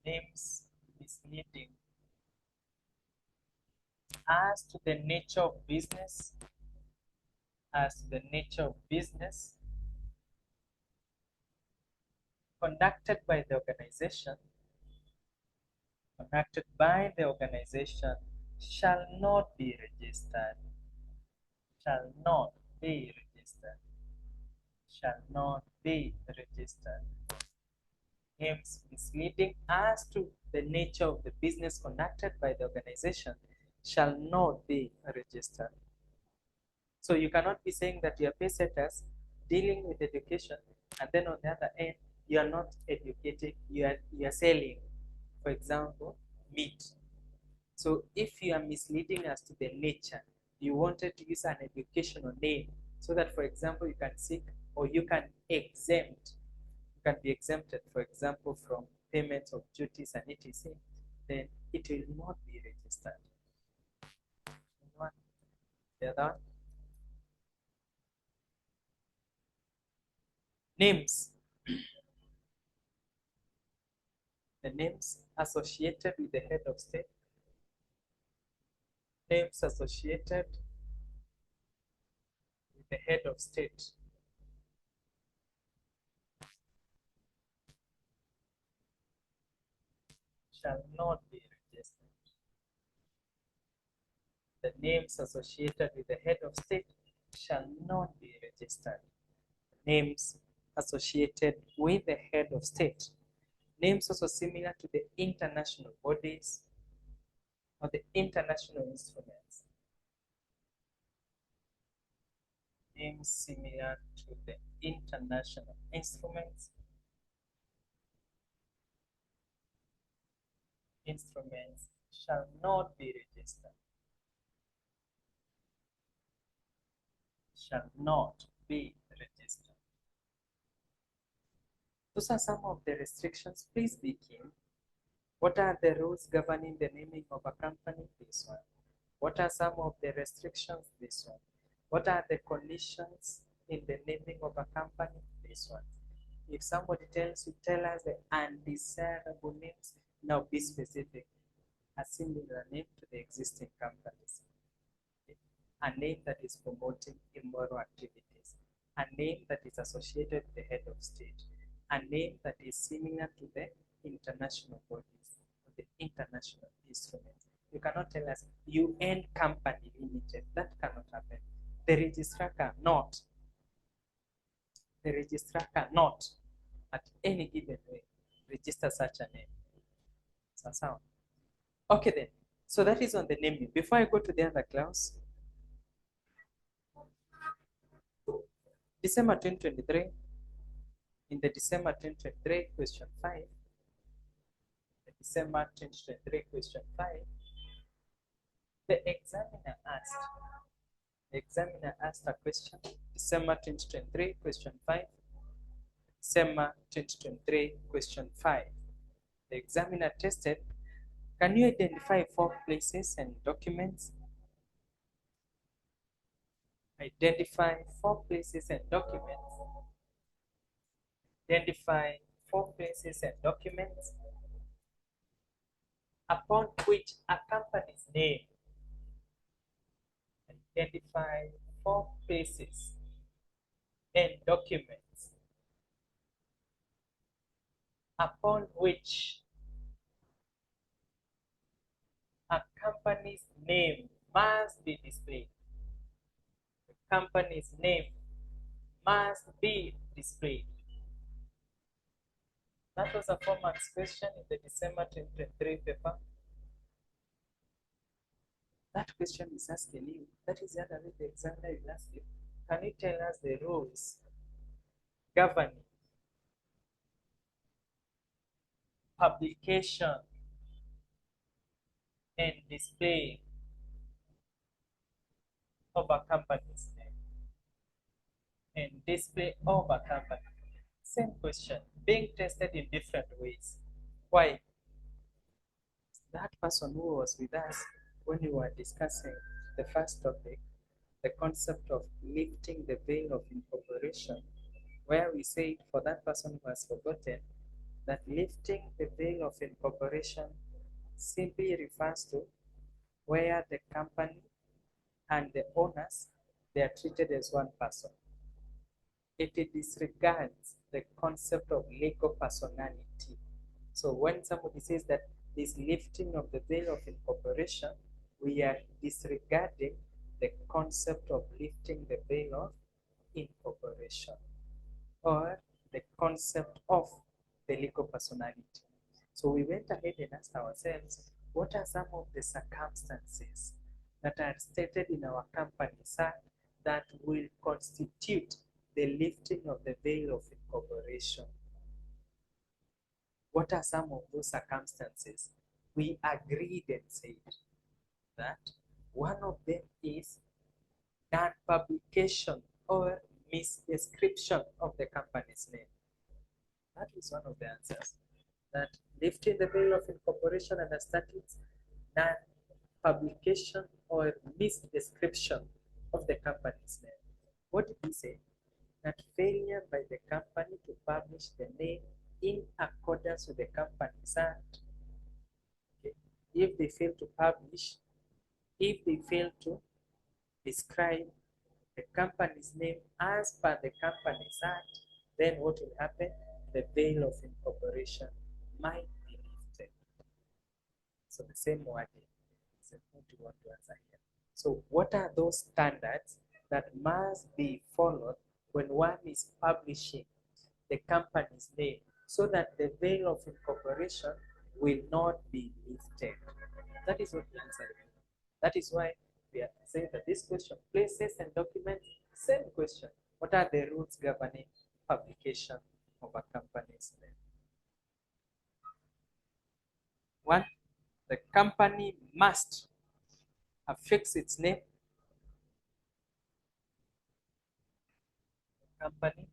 names misleading as to the nature of business, as to the nature of business conducted by the organization, shall not be registered, shall not be registered, shall not be registered. Names misleading as to the nature of the business conducted by the organization shall not be registered. So you cannot be saying that you are pay setters dealing with education, and then on the other end, you are not educating, you are selling, for example, meat. So if you are misleading as to the nature, you wanted to use an educational name so that, for example, you can seek or you can exempt, you can be exempted, for example, from payment of duties and etc., then it will not be registered. The other one. Names. The names associated with the head of state. Names associated with the head of state. Shall not be registered. The names associated with the head of state shall not be registered. Names associated with the head of state. Names also similar to the international bodies or the international instruments. Names similar to the international instruments. Instruments shall not be registered. Shall not be registered. Those are some of the restrictions. Please be keen. What are the rules governing the naming of a company? This one. What are some of the restrictions? This one. What are the conditions in the naming of a company? This one. If somebody tells you, tell us the undesirable names, now be specific. A similar name to the existing companies. A name that is promoting immoral activities. A name that is associated with the head of state. A name that is similar to the international bodies, the international instruments. You cannot tell us UN Company Limited. That cannot happen. The registrar cannot. The registrar cannot, at any given way, register such a name. So, okay then. So that is on the naming. Before I go to the other clause, December 2023, in the December 2023 question 5, the December 2023 question 5, the examiner asked a question, December 2023 question 5, December 2023 question 5. The examiner tested, can you identify 4 places and documents? Identify 4 places and documents. Identify 4 places and documents upon which a company's name. Identify 4 places and documents upon which a company's name must be displayed. The company's name must be displayed. That was a 4-mark question in the December 2023 paper. That question is asking you, that is the other way the examiner will ask you, can you tell us the rules governing publication and display of a company's name? And display of a company. Same question, being tested in different ways. Why? That person who was with us when we were discussing the first topic, the concept of lifting the veil of incorporation, where we said for that person who has forgotten that lifting the veil of incorporation simply refers to where the company and the owners, they are treated as one person. It disregards the concept of legal personality. So when somebody says that this lifting of the veil of incorporation, we are disregarding the concept of lifting the veil of incorporation or the concept of the legal personality. So we went ahead and asked ourselves, what are some of the circumstances that are stated in our Companies Act that will constitute the lifting of the veil of incorporation? What are some of those circumstances? We agreed and said that one of them is non-publication or misdescription of the company's name. That is one of the answers. That lifting the veil of incorporation and statutes, non-publication or misdescription of the company's name. What did he say? That failure by the company to publish the name in accordance with the Companies Act. Okay. If they fail to publish, if they fail to describe the company's name as per the Companies Act, then what will happen? The veil of incorporation might be lifted. So the same wording is what you want to answer here. So what are those standards that must be followed when one is publishing the company's name so that the veil of incorporation will not be lifted? That is what the answer is. That is why we are saying that this question, places and documents, same question. What are the rules governing publication of a company's name? One, the company must affix its name. The company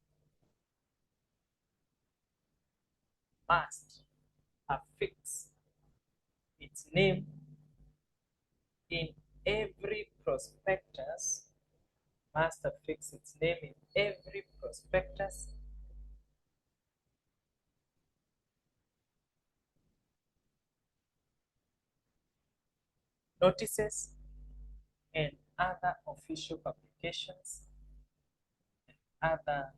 must affix its name in every prospectus, must affix its name in every prospectus, notices, and other official publications, other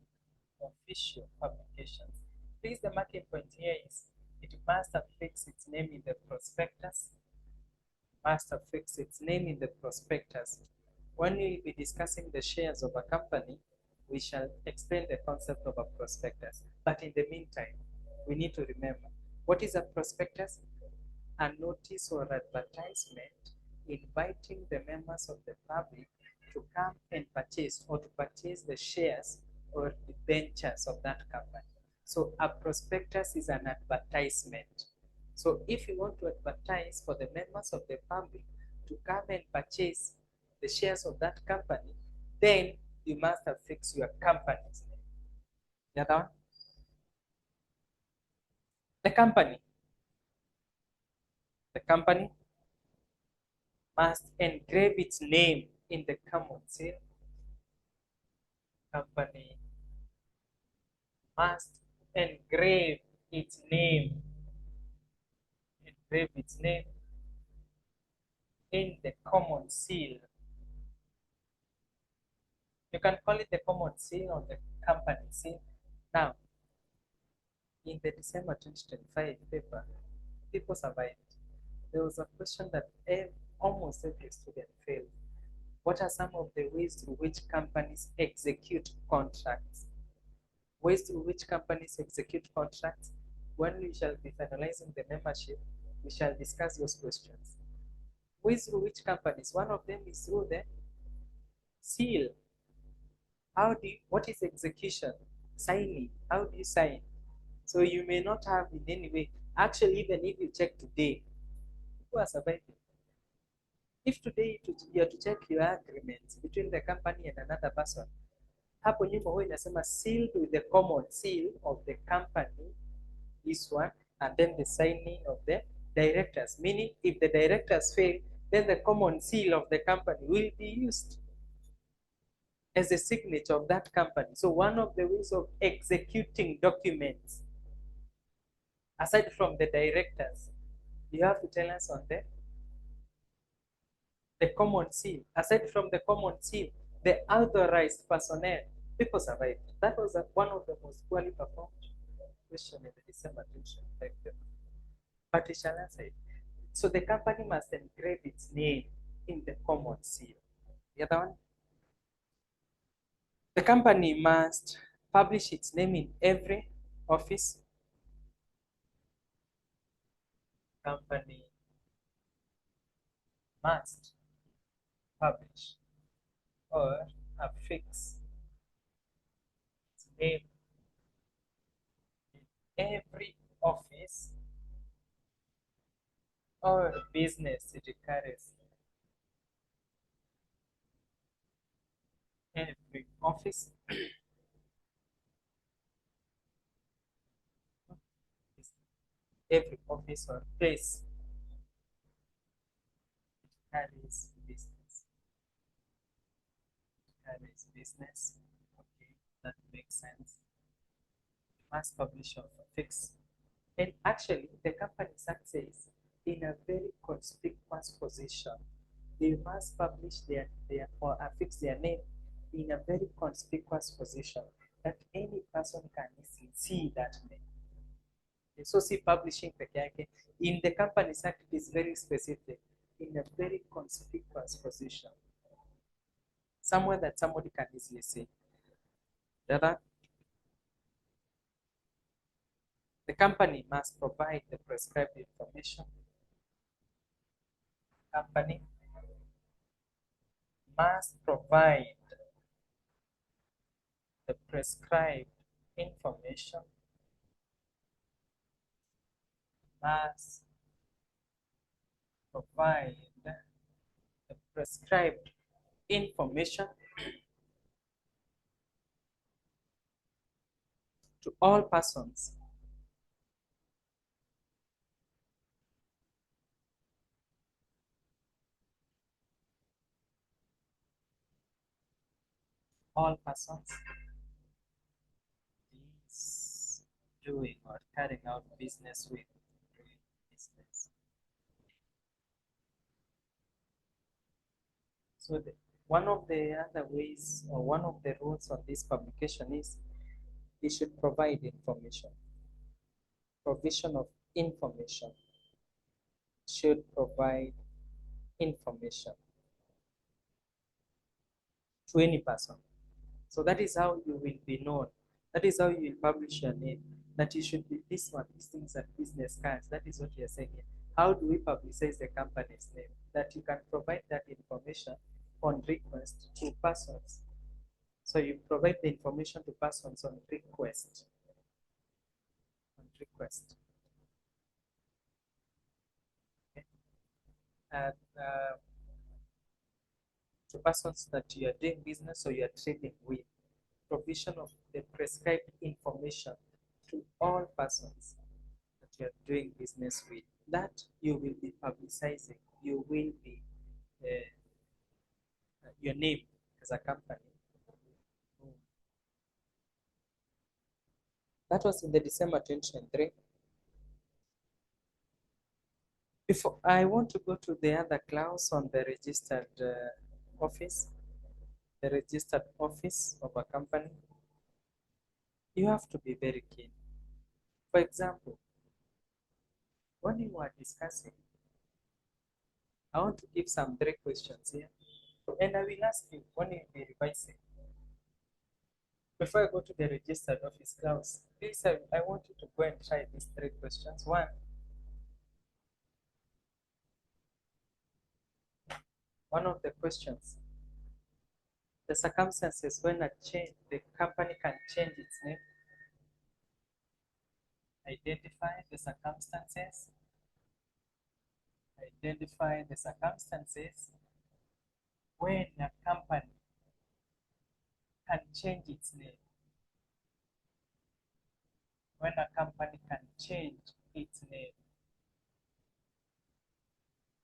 official publications. Please, the marking point here is it must affix its name in the prospectus, must affix its name in the prospectus. When we will be discussing the shares of a company, we shall explain the concept of a prospectus. But in the meantime, we need to remember, what is a prospectus? A notice or advertisement inviting the members of the public to come and purchase or to purchase the shares or debentures of that company. So a prospectus is an advertisement. So if you want to advertise for the members of the public to come and purchase the shares of that company, then you must affix your company's name. The other one? The company must engrave its name in the common seal. Company must engrave its name in the common seal. You can call it the common seal or the company seal. Now, in the December 2025 paper, people survived. There was a question that almost every student failed. What are some of the ways through which companies execute contracts? Ways through which companies execute contracts? When we shall be finalizing the membership, we shall discuss those questions. Ways through which companies? One of them is through the seal. What is execution? Signing. How do you sign? So you may not have in any way. Actually, even if you check today, people are surviving. If today you are to check your agreements between the company and another person, hapo nyuma huwa inasema sealed with the common seal of the company, this one, and then the signing of the directors. Meaning, if the directors fail, then the common seal of the company will be used as a signature of that company. So one of the ways of executing documents, aside from the directors, you have to tell us on the common seal. Aside from the common seal, the authorized personnel, people survived. That was one of the most poorly performed question in the December 2025 paper. But we shall answer it. So the company must engrave its name in the common seal. The other one? The company must publish its name in every office. Company must publish or affix its name in every office or business it carries. Every office every office or place carries business. Carries business. Okay, that makes sense. Mass publish of affix. And actually, the Companies Act says in a very conspicuous position, they must publish their or affix their name in a very conspicuous position that any person can easily see that name. So see publishing peke yake. In the Companies Act, it is very specific, in a very conspicuous position, somewhere that somebody can easily see. The company must provide the prescribed information. Company must provide the prescribed information. Must provide the prescribed information to all persons is doing or carrying out business with business. So one of the other ways or one of the rules of this publication is it should provide information. Provision of information should provide information to any person. So that is how you will be known. That is how you will publish your name. That you should be this one, these things are business cards. That is what you are saying here. How do we publicize the company's name? That you can provide that information on request to persons. So you provide the information to persons on request. On request. Okay. And to persons that you are doing business or you are trading with. Provision of the prescribed information to all persons that you are doing business with. That you will be publicizing. You will be your name as a company. That was in the December 2023. Before I want to go to the other clause on the registered office, the registered office of a company, you have to be very keen. For example, when you are discussing, I want to give some 3 questions here, and I will ask you when you will be revising. Before I go to the registered office clause, please, I want you to go and try these 3 questions. One of the questions, the circumstances when the company can change its name. Identify the circumstances. Identify the circumstances when a company can change its name. When a company can change its name.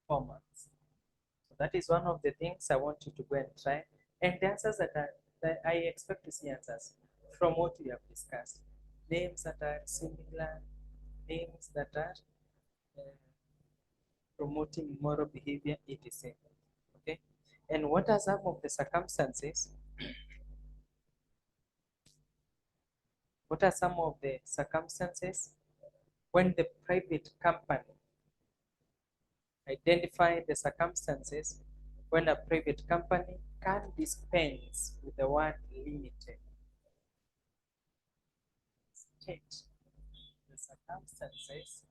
4 months. So that is one of the things I want you to go and try. And the answers that I expect to see answers from what we have discussed. Names that are similar, names that are promoting moral behavior, etc. Okay. And what are some of the circumstances? What are some of the circumstances when the private company identify the circumstances when a private company can dispense with the word limited? State the circumstances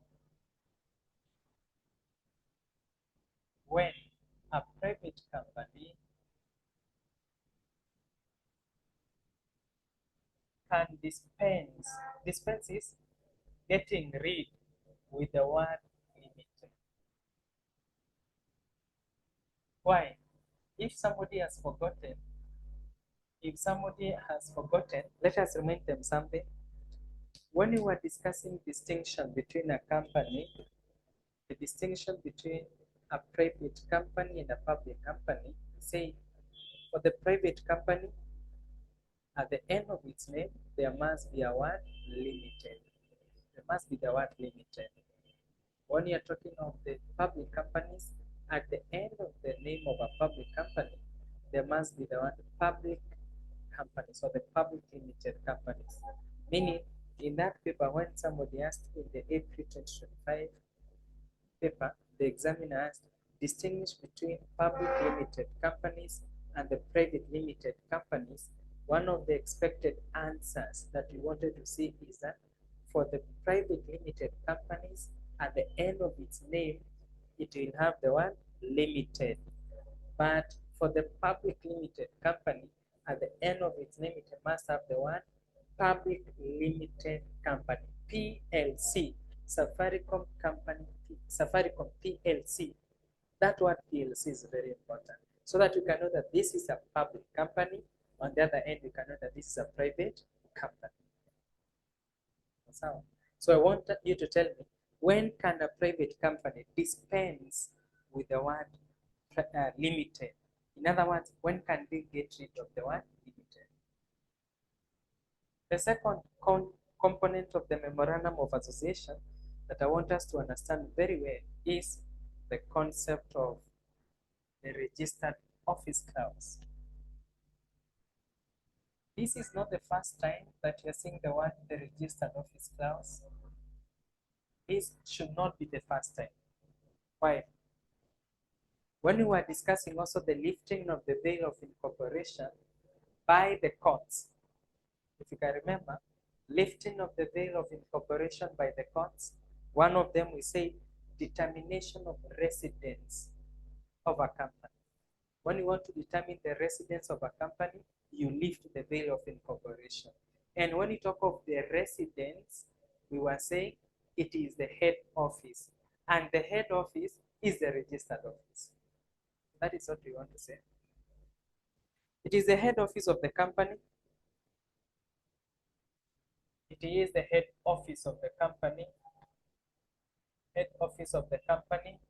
when a private company can dispense is getting rid with the word limited. Why? If somebody has forgotten, let us remind them something. When we were discussing distinction between a company, the distinction between a private company and a public company, say for the private company, At the end of its name, there must be a word limited. There must be the word limited. When you're talking of the public companies, at the end of the name of a public company, there must be the word public companies or the public limited companies. Meaning, in that paper, when somebody asked in the April 2025 paper, the examiner asked, distinguish between public limited companies and the private limited companies. One of the expected answers that we wanted to see is that for the private limited companies, at the end of its name, it will have the word limited. But for the public limited company, at the end of its name, it must have the word public limited company, PLC, Safaricom Company, Safaricom PLC. That word PLC is very important so that you can know that this is a public company. On the other end, you can know that this is a private company. So I want you to tell me, when can a private company dispense with the word limited? In other words, when can they get rid of the word limited? The second component of the memorandum of association that I want us to understand very well is the concept of the registered office clause. This is not the first time that you're seeing the word the registered office clause. This should not be the first time. Why? When we were discussing also the lifting of the veil of incorporation by the courts, if you can remember, lifting of the veil of incorporation by the courts, one of them we say determination of residence of a company. When you want to determine the residence of a company, you lift the veil of incorporation. And when you talk of the residence, we were saying it is the head office. And the head office is the registered office. That is what we want to say. It is the head office of the company. It is the head office of the company. Head office of the company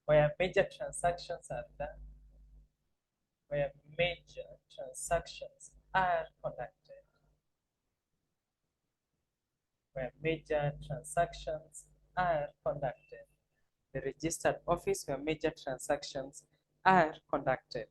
where major transactions are done, where major transactions are conducted, where major transactions are conducted. The registered office where major transactions are conducted.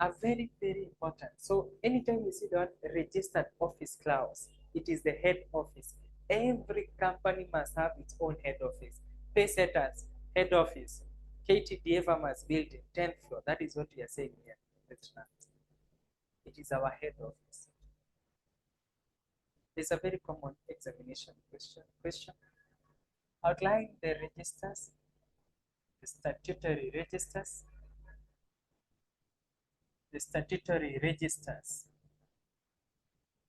Are very, very important. So anytime you see the word registered office clause, it is the head office. Every company must have its own head office. Paysetters, head office. KTDA Farmers Building, 10th floor. That is what we are saying here. It is our head office. It's a very common examination question. Outline the registers, the statutory registers,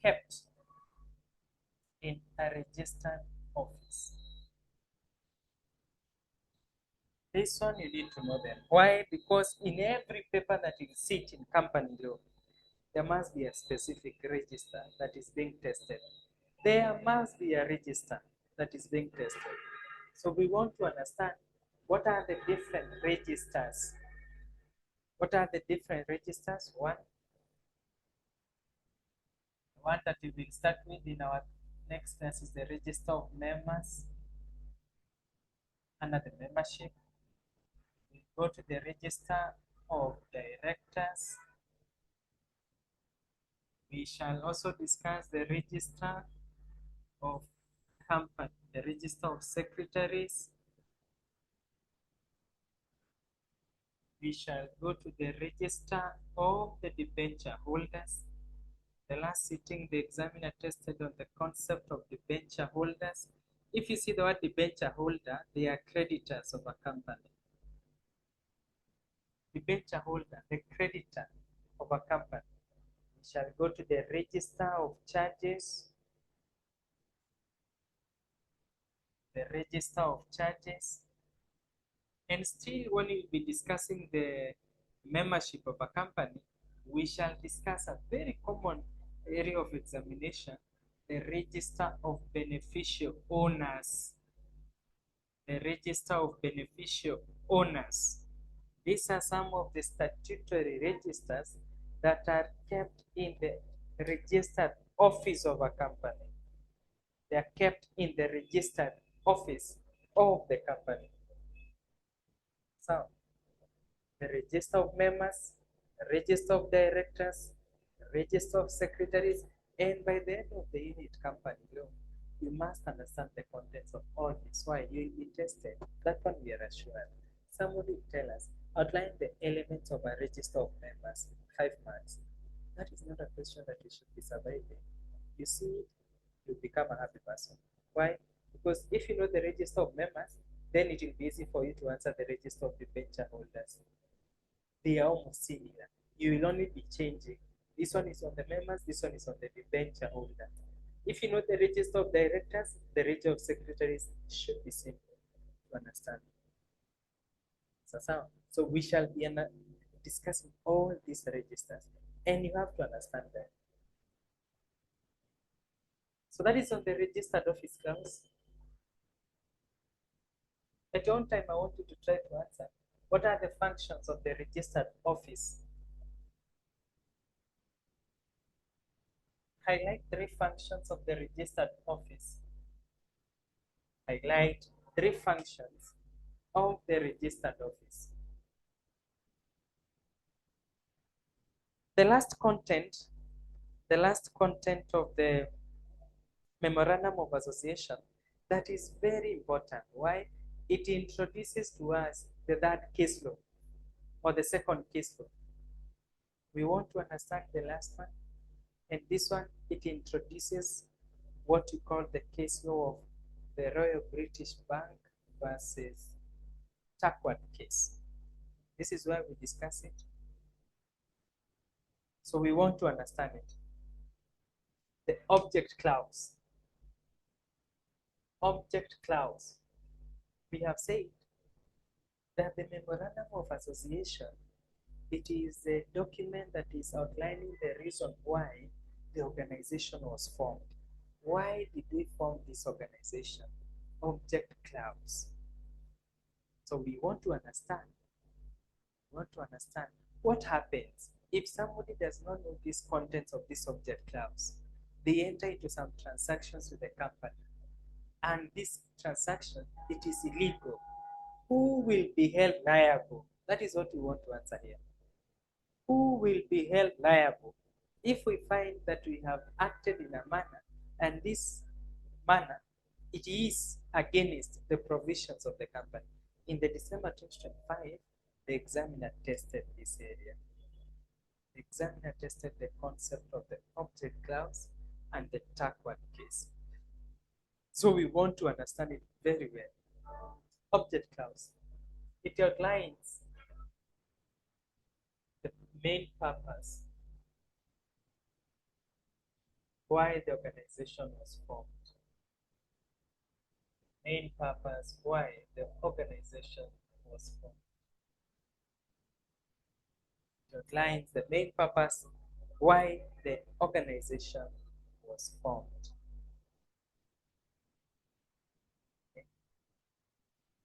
kept in a registered office. This one you need to know them. Why? Because in every paper that you sit in company law, there must be a specific register that is being tested. There must be a register that is being tested. So we want to understand what are the different registers. What are the different registers? One that we will start with in our next class is the register of members. Under the membership, we go to the register of directors. We shall also discuss the register of company, the register of secretaries. We shall go to the register of the debenture holders. The last sitting, the examiner tested on the concept of debenture holders. If you see the word debenture holder, they are creditors of a company. Debenture holder, the creditor of a company. We shall go to the register of charges. The register of charges. And still, when we'll be discussing the membership of a company, we shall discuss a very common area of examination, the register of beneficial owners. the register of beneficial owners. These are some of the statutory registers that are kept in the registered office of a company. They are kept in the registered office of the company. So, the register of members, the register of directors, the register of secretaries, and by the end of the unit company law, you must understand the contents of all this. Why? You will be tested. That one we are assured. Somebody will tell us, outline the elements of a register of members, 5 marks. That is not a question that you should be surviving. You see it, you become a happy person. Why? Because if you know the register of members, then it will be easy for you to answer the register of the venture holders. They are almost similar. You will only be changing. This one is on the members, this one is on the venture holder. If you know the register of directors, the register of secretaries should be simple to understand. So we shall be discussing all these registers, and you have to understand them. So that is on the registered office grounds. At one time, I want you to try to answer, what are the functions of the registered office? Highlight 3 functions of the registered office. Highlight 3 functions of the registered office. The last content of the memorandum of association, that is very important. Why? It introduces to us the third case law or the second case law. We want to understand the last one, and this one, it introduces what we call the case law of the Royal British Bank versus Turquoise case. This is where we discuss it. So we want to understand it. The object clause. Object clause. We have said that the memorandum of association, it is a document that is outlining the reason why the organization was formed. Why did we form this organization? Object clause. So we want to understand what happens if somebody does not know these contents of this object clause. They enter into some transactions with the company, and this transaction, it is illegal. Who will be held liable? That is what we want to answer here. Who will be held liable if we find that we have acted in a manner, and this manner, it is against the provisions of the company? In the December 2025, the examiner tested this area. The examiner tested the concept of the object clause and the Turquoise case. So we want to understand it very well. Object clause. It outlines the main purpose why the organization was formed. Main purpose why the organization was formed. It outlines the main purpose why the organization was formed.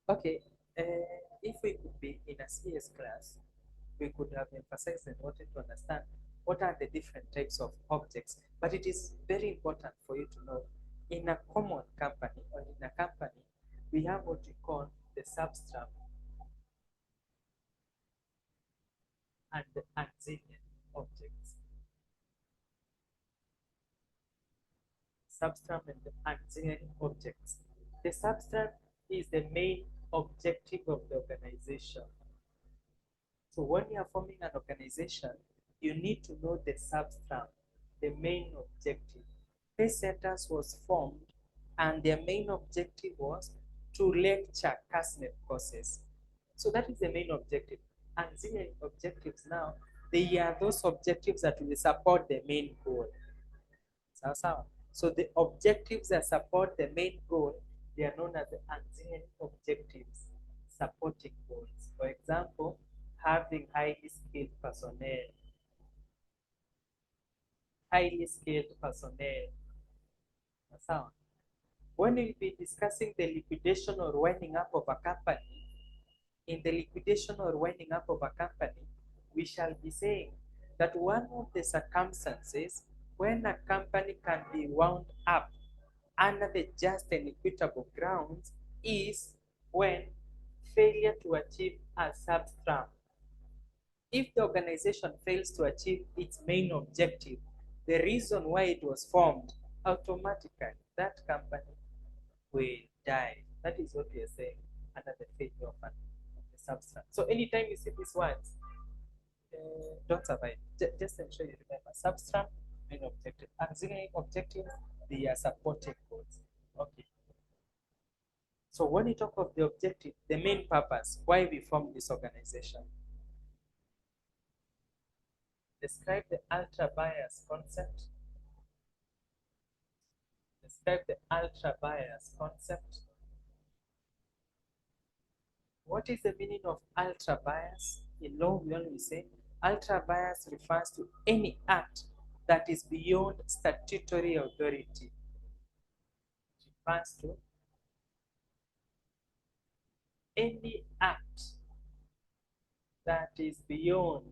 Okay, if we could be in a CS class, we could have emphasized and wanted to understand what are the different types of objects. But it is very important for you to know, in a common company or in a company, we have what we call the substrat and the auxiliary objects. Substrat and the auxiliary objects. The substrat is the main objective of the organization. So when you are forming an organization, you need to know the substrat, the main objective. Pace Setters was formed, and their main objective was to lecture CASNEP courses. So that is the main objective. Auxiliary objectives now, they are those objectives that will support the main goal. So the objectives that support the main goal, they are known as the auxiliary objectives supporting goals. For example, having highly skilled personnel. Highly skilled personnel. When we'll be discussing the liquidation or winding up of a company, in the liquidation or winding up of a company, we shall be saying that one of the circumstances when a company can be wound up under the just and equitable grounds is when failure to achieve a substrum. If the organization fails to achieve its main objective, the reason why it was formed, automatically that company will die. That is what we are saying under the failure of the substance. So anytime you see these words, don't survive. Just ensure you remember substance, main objective. Auxiliary objectives, they are supporting goals. Okay. So when you talk of the objective, the main purpose, why we formed this organization. Describe the ultra bias concept. Describe the ultra bias concept. What is the meaning of ultra bias? In law, we only say ultra bias refers to any act that is beyond statutory authority. It refers to any act that is beyond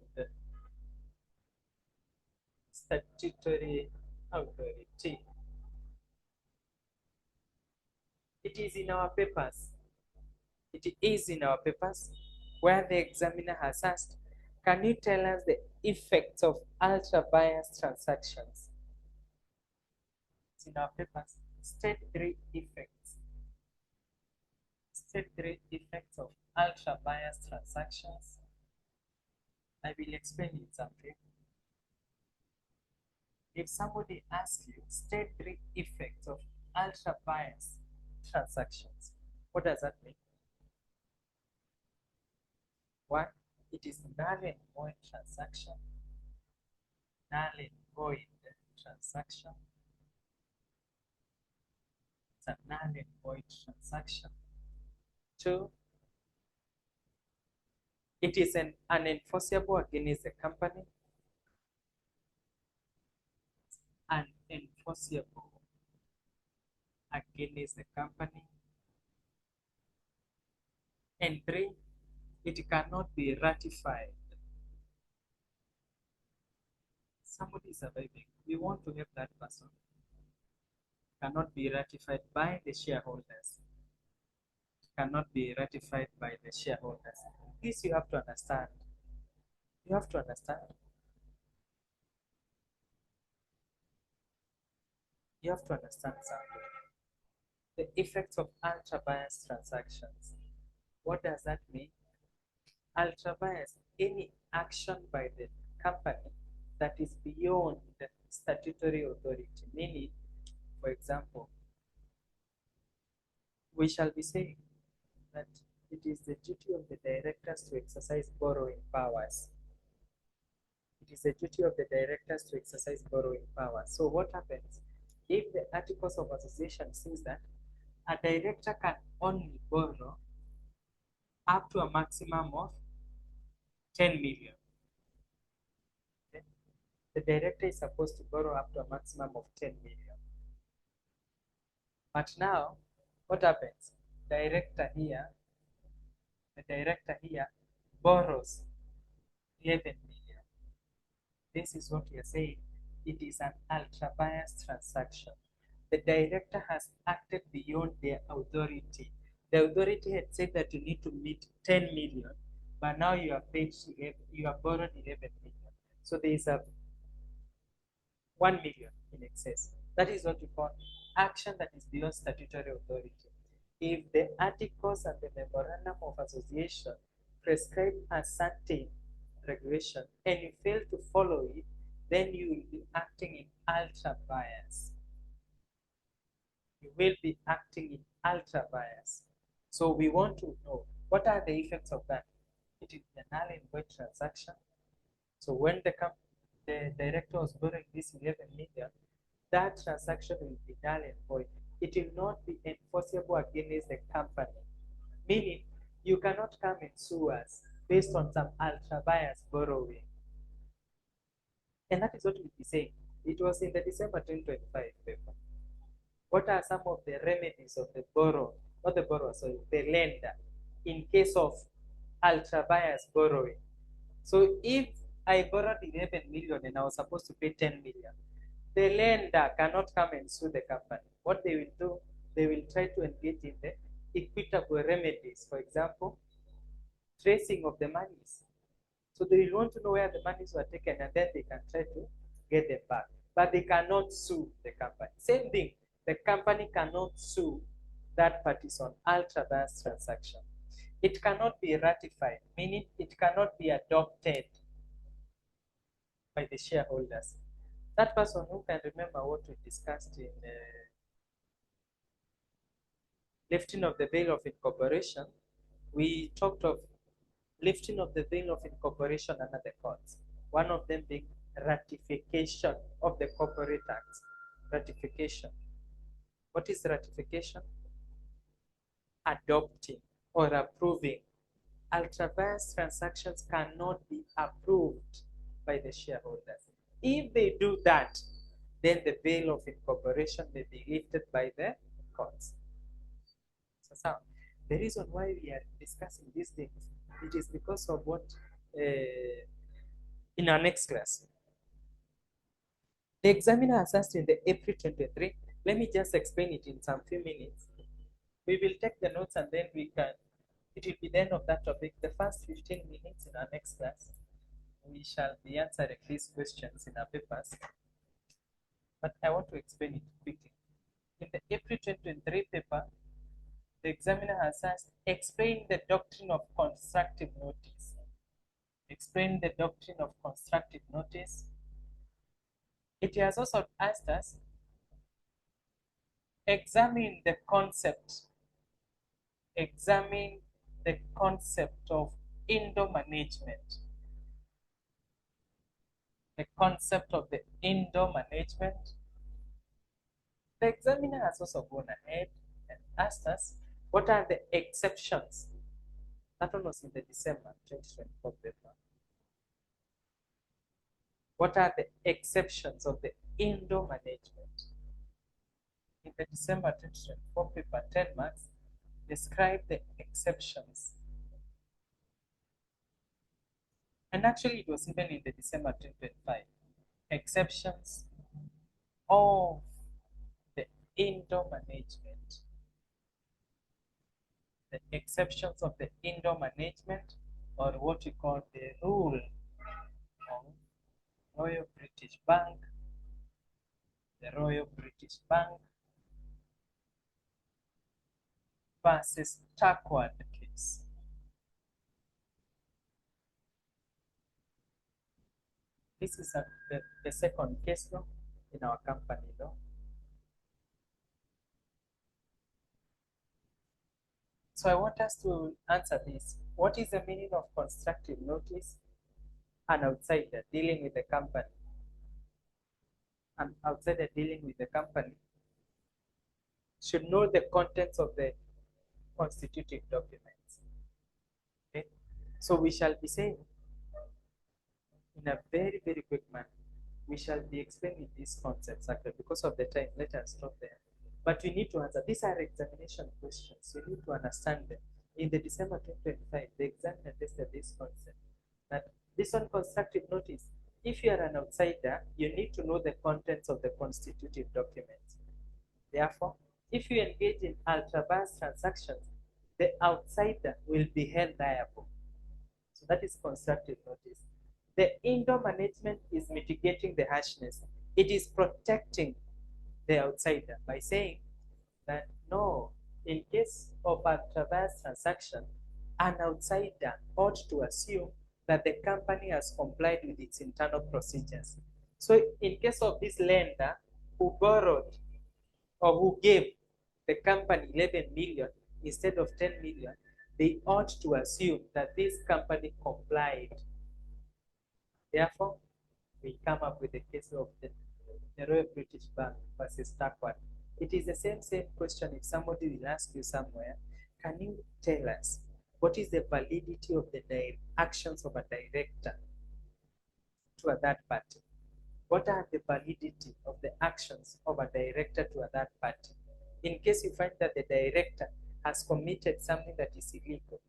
statutory authority. It is in our papers. It is in our papers where the examiner has asked, can you tell us the effects of ultra bias transactions? It's in our papers. State 3 effects. State 3 effects of ultra bias transactions. I will explain it something. If somebody asks you, state 3 effects of ultra bias transactions, what does that mean? One, it is null and void transaction. Null and void transaction. It's a null and void transaction. Two, it is an unenforceable against the company. Unenforceable against the company. And three, it cannot be ratified. Somebody is surviving. We want to help that person. Cannot be ratified by the shareholders. Cannot be ratified by the shareholders. This you have to understand. You have to understand. You have to understand something. The effects of ultra bias transactions. What does that mean? Ultra bias, any action by the company that is beyond the statutory authority, meaning, for example, we shall be saying that it is the duty of the directors to exercise borrowing powers. It is the duty of the directors to exercise borrowing powers. So what happens if the Articles of Association says that a director can only borrow up to a maximum of 10 million? Okay. The director is supposed to borrow up to a maximum of 10 million. But now, what happens? The director here borrows 11 million. This is what we are saying. It is an ultra bias transaction. The director has acted beyond their authority. The authority had said that you need to meet 10 million, but now you have paid, you have borrowed 11 million. So there is a 1 million in excess. That is what we call action that is beyond statutory authority. If the articles and the memorandum of association prescribe a certain regulation and you fail to follow it, then you will be acting in ultra bias. You will be acting in ultra bias. So we want to know what are the effects of that. It is a null and void transaction. So when the director was borrowing this 11 million, that transaction will be null and void. It will not be enforceable against the company. Meaning, you cannot come and sue us based on some ultra bias borrowing. And that is what we'll be saying. It was in the December 2025 paper. What are some of the remedies of the borrower, not the borrower, sorry, the lender, in case of ultra bias borrowing? So if I borrowed 11 million and I was supposed to pay 10 million, the lender cannot come and sue the company. What they will do, they will try to engage in the equitable remedies. For example, tracing of the monies. So they will want to know where the monies were taken, and then they can try to get them back. But they cannot sue the company. Same thing, the company cannot sue that parties on ultra vast transaction. It cannot be ratified, meaning it cannot be adopted by the shareholders. That person who can remember what we discussed in lifting of the veil of incorporation, we talked of lifting of the veil of incorporation under the courts. One of them being ratification of the Corporate Act. Ratification. What is ratification? Adopting or approving. Ultra vast transactions cannot be approved by the shareholders. If they do that, then the veil of incorporation may be lifted by the courts. So the reason why we are discussing these things, it is because of what in our next class. The examiner has asked in the April 23. Let me just explain it in some few minutes. We will take the notes and then it will be the end of that topic. The first 15 minutes in our next class, we shall be answering these questions in our papers. But I want to explain it quickly. In the April 2023 paper, the examiner has asked, explain the doctrine of constructive notice. Explain the doctrine of constructive notice. It has also asked us, examine the concept of indoor management. The concept of the indoor management. The examiner has also gone ahead and asked us, what are the exceptions? That one was in the December 2024 paper. What are the exceptions of the indoor management? In the December 2024 paper, 10 marks, describe the exceptions. And actually, it was even in the December 2025. Exceptions of the indoor management. The exceptions of the indoor management, or what we call the rule of Royal British Bank, the Royal British Bank versus Turquoise case. This is the second case law in our company law. So I want us to answer this. What is the meaning of constructive notice? An outsider dealing with the company. An outsider dealing with the company should know the contents of the constitutive documents. Okay? So we shall be saying in a very, very quick manner, we shall be explaining these concepts actually. Because of the time, let us stop there. But we need to answer. These are examination questions. You need to understand them. In the December 2025, the examiner tested this concept. That this one constructive notice, if you are an outsider, you need to know the contents of the constitutive documents. Therefore, if you engage in ultra-vast transactions, the outsider will be held liable. So that is constructive notice. The indoor management is mitigating the harshness. It is protecting the outsider by saying that no, in case of a ultra-vast transaction, an outsider ought to assume that the company has complied with its internal procedures. So in case of this lender who borrowed or who gave the company 11 million instead of 10 million, they ought to assume that this company complied. Therefore, we come up with the case of the Royal British Bank versus Turquoise. It is the same question. If somebody will ask you somewhere, can you tell us what is the validity of the actions of a director to a third party? What are the validity of the actions of a director to a third party? In case you find that the director has committed something that is illegal,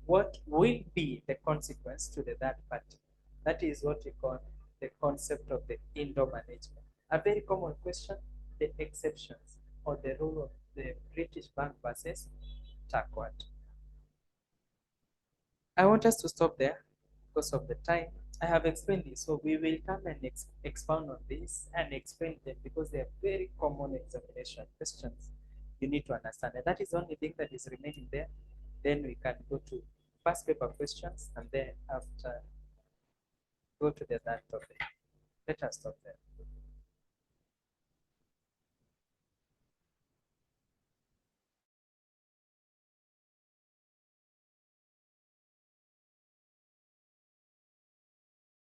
what will be the consequence to the third party? That is what we call the concept of the indoor management. A very common question, the exceptions or the rule of the British Bank versus TACWAT. I want us to stop there because of the time. I have explained this, so we will come and expound on this and explain them because they are very common examination questions you need to understand. And that is the only thing that is remaining there. Then we can go to past paper questions and then after go to the third topic. Let us stop there.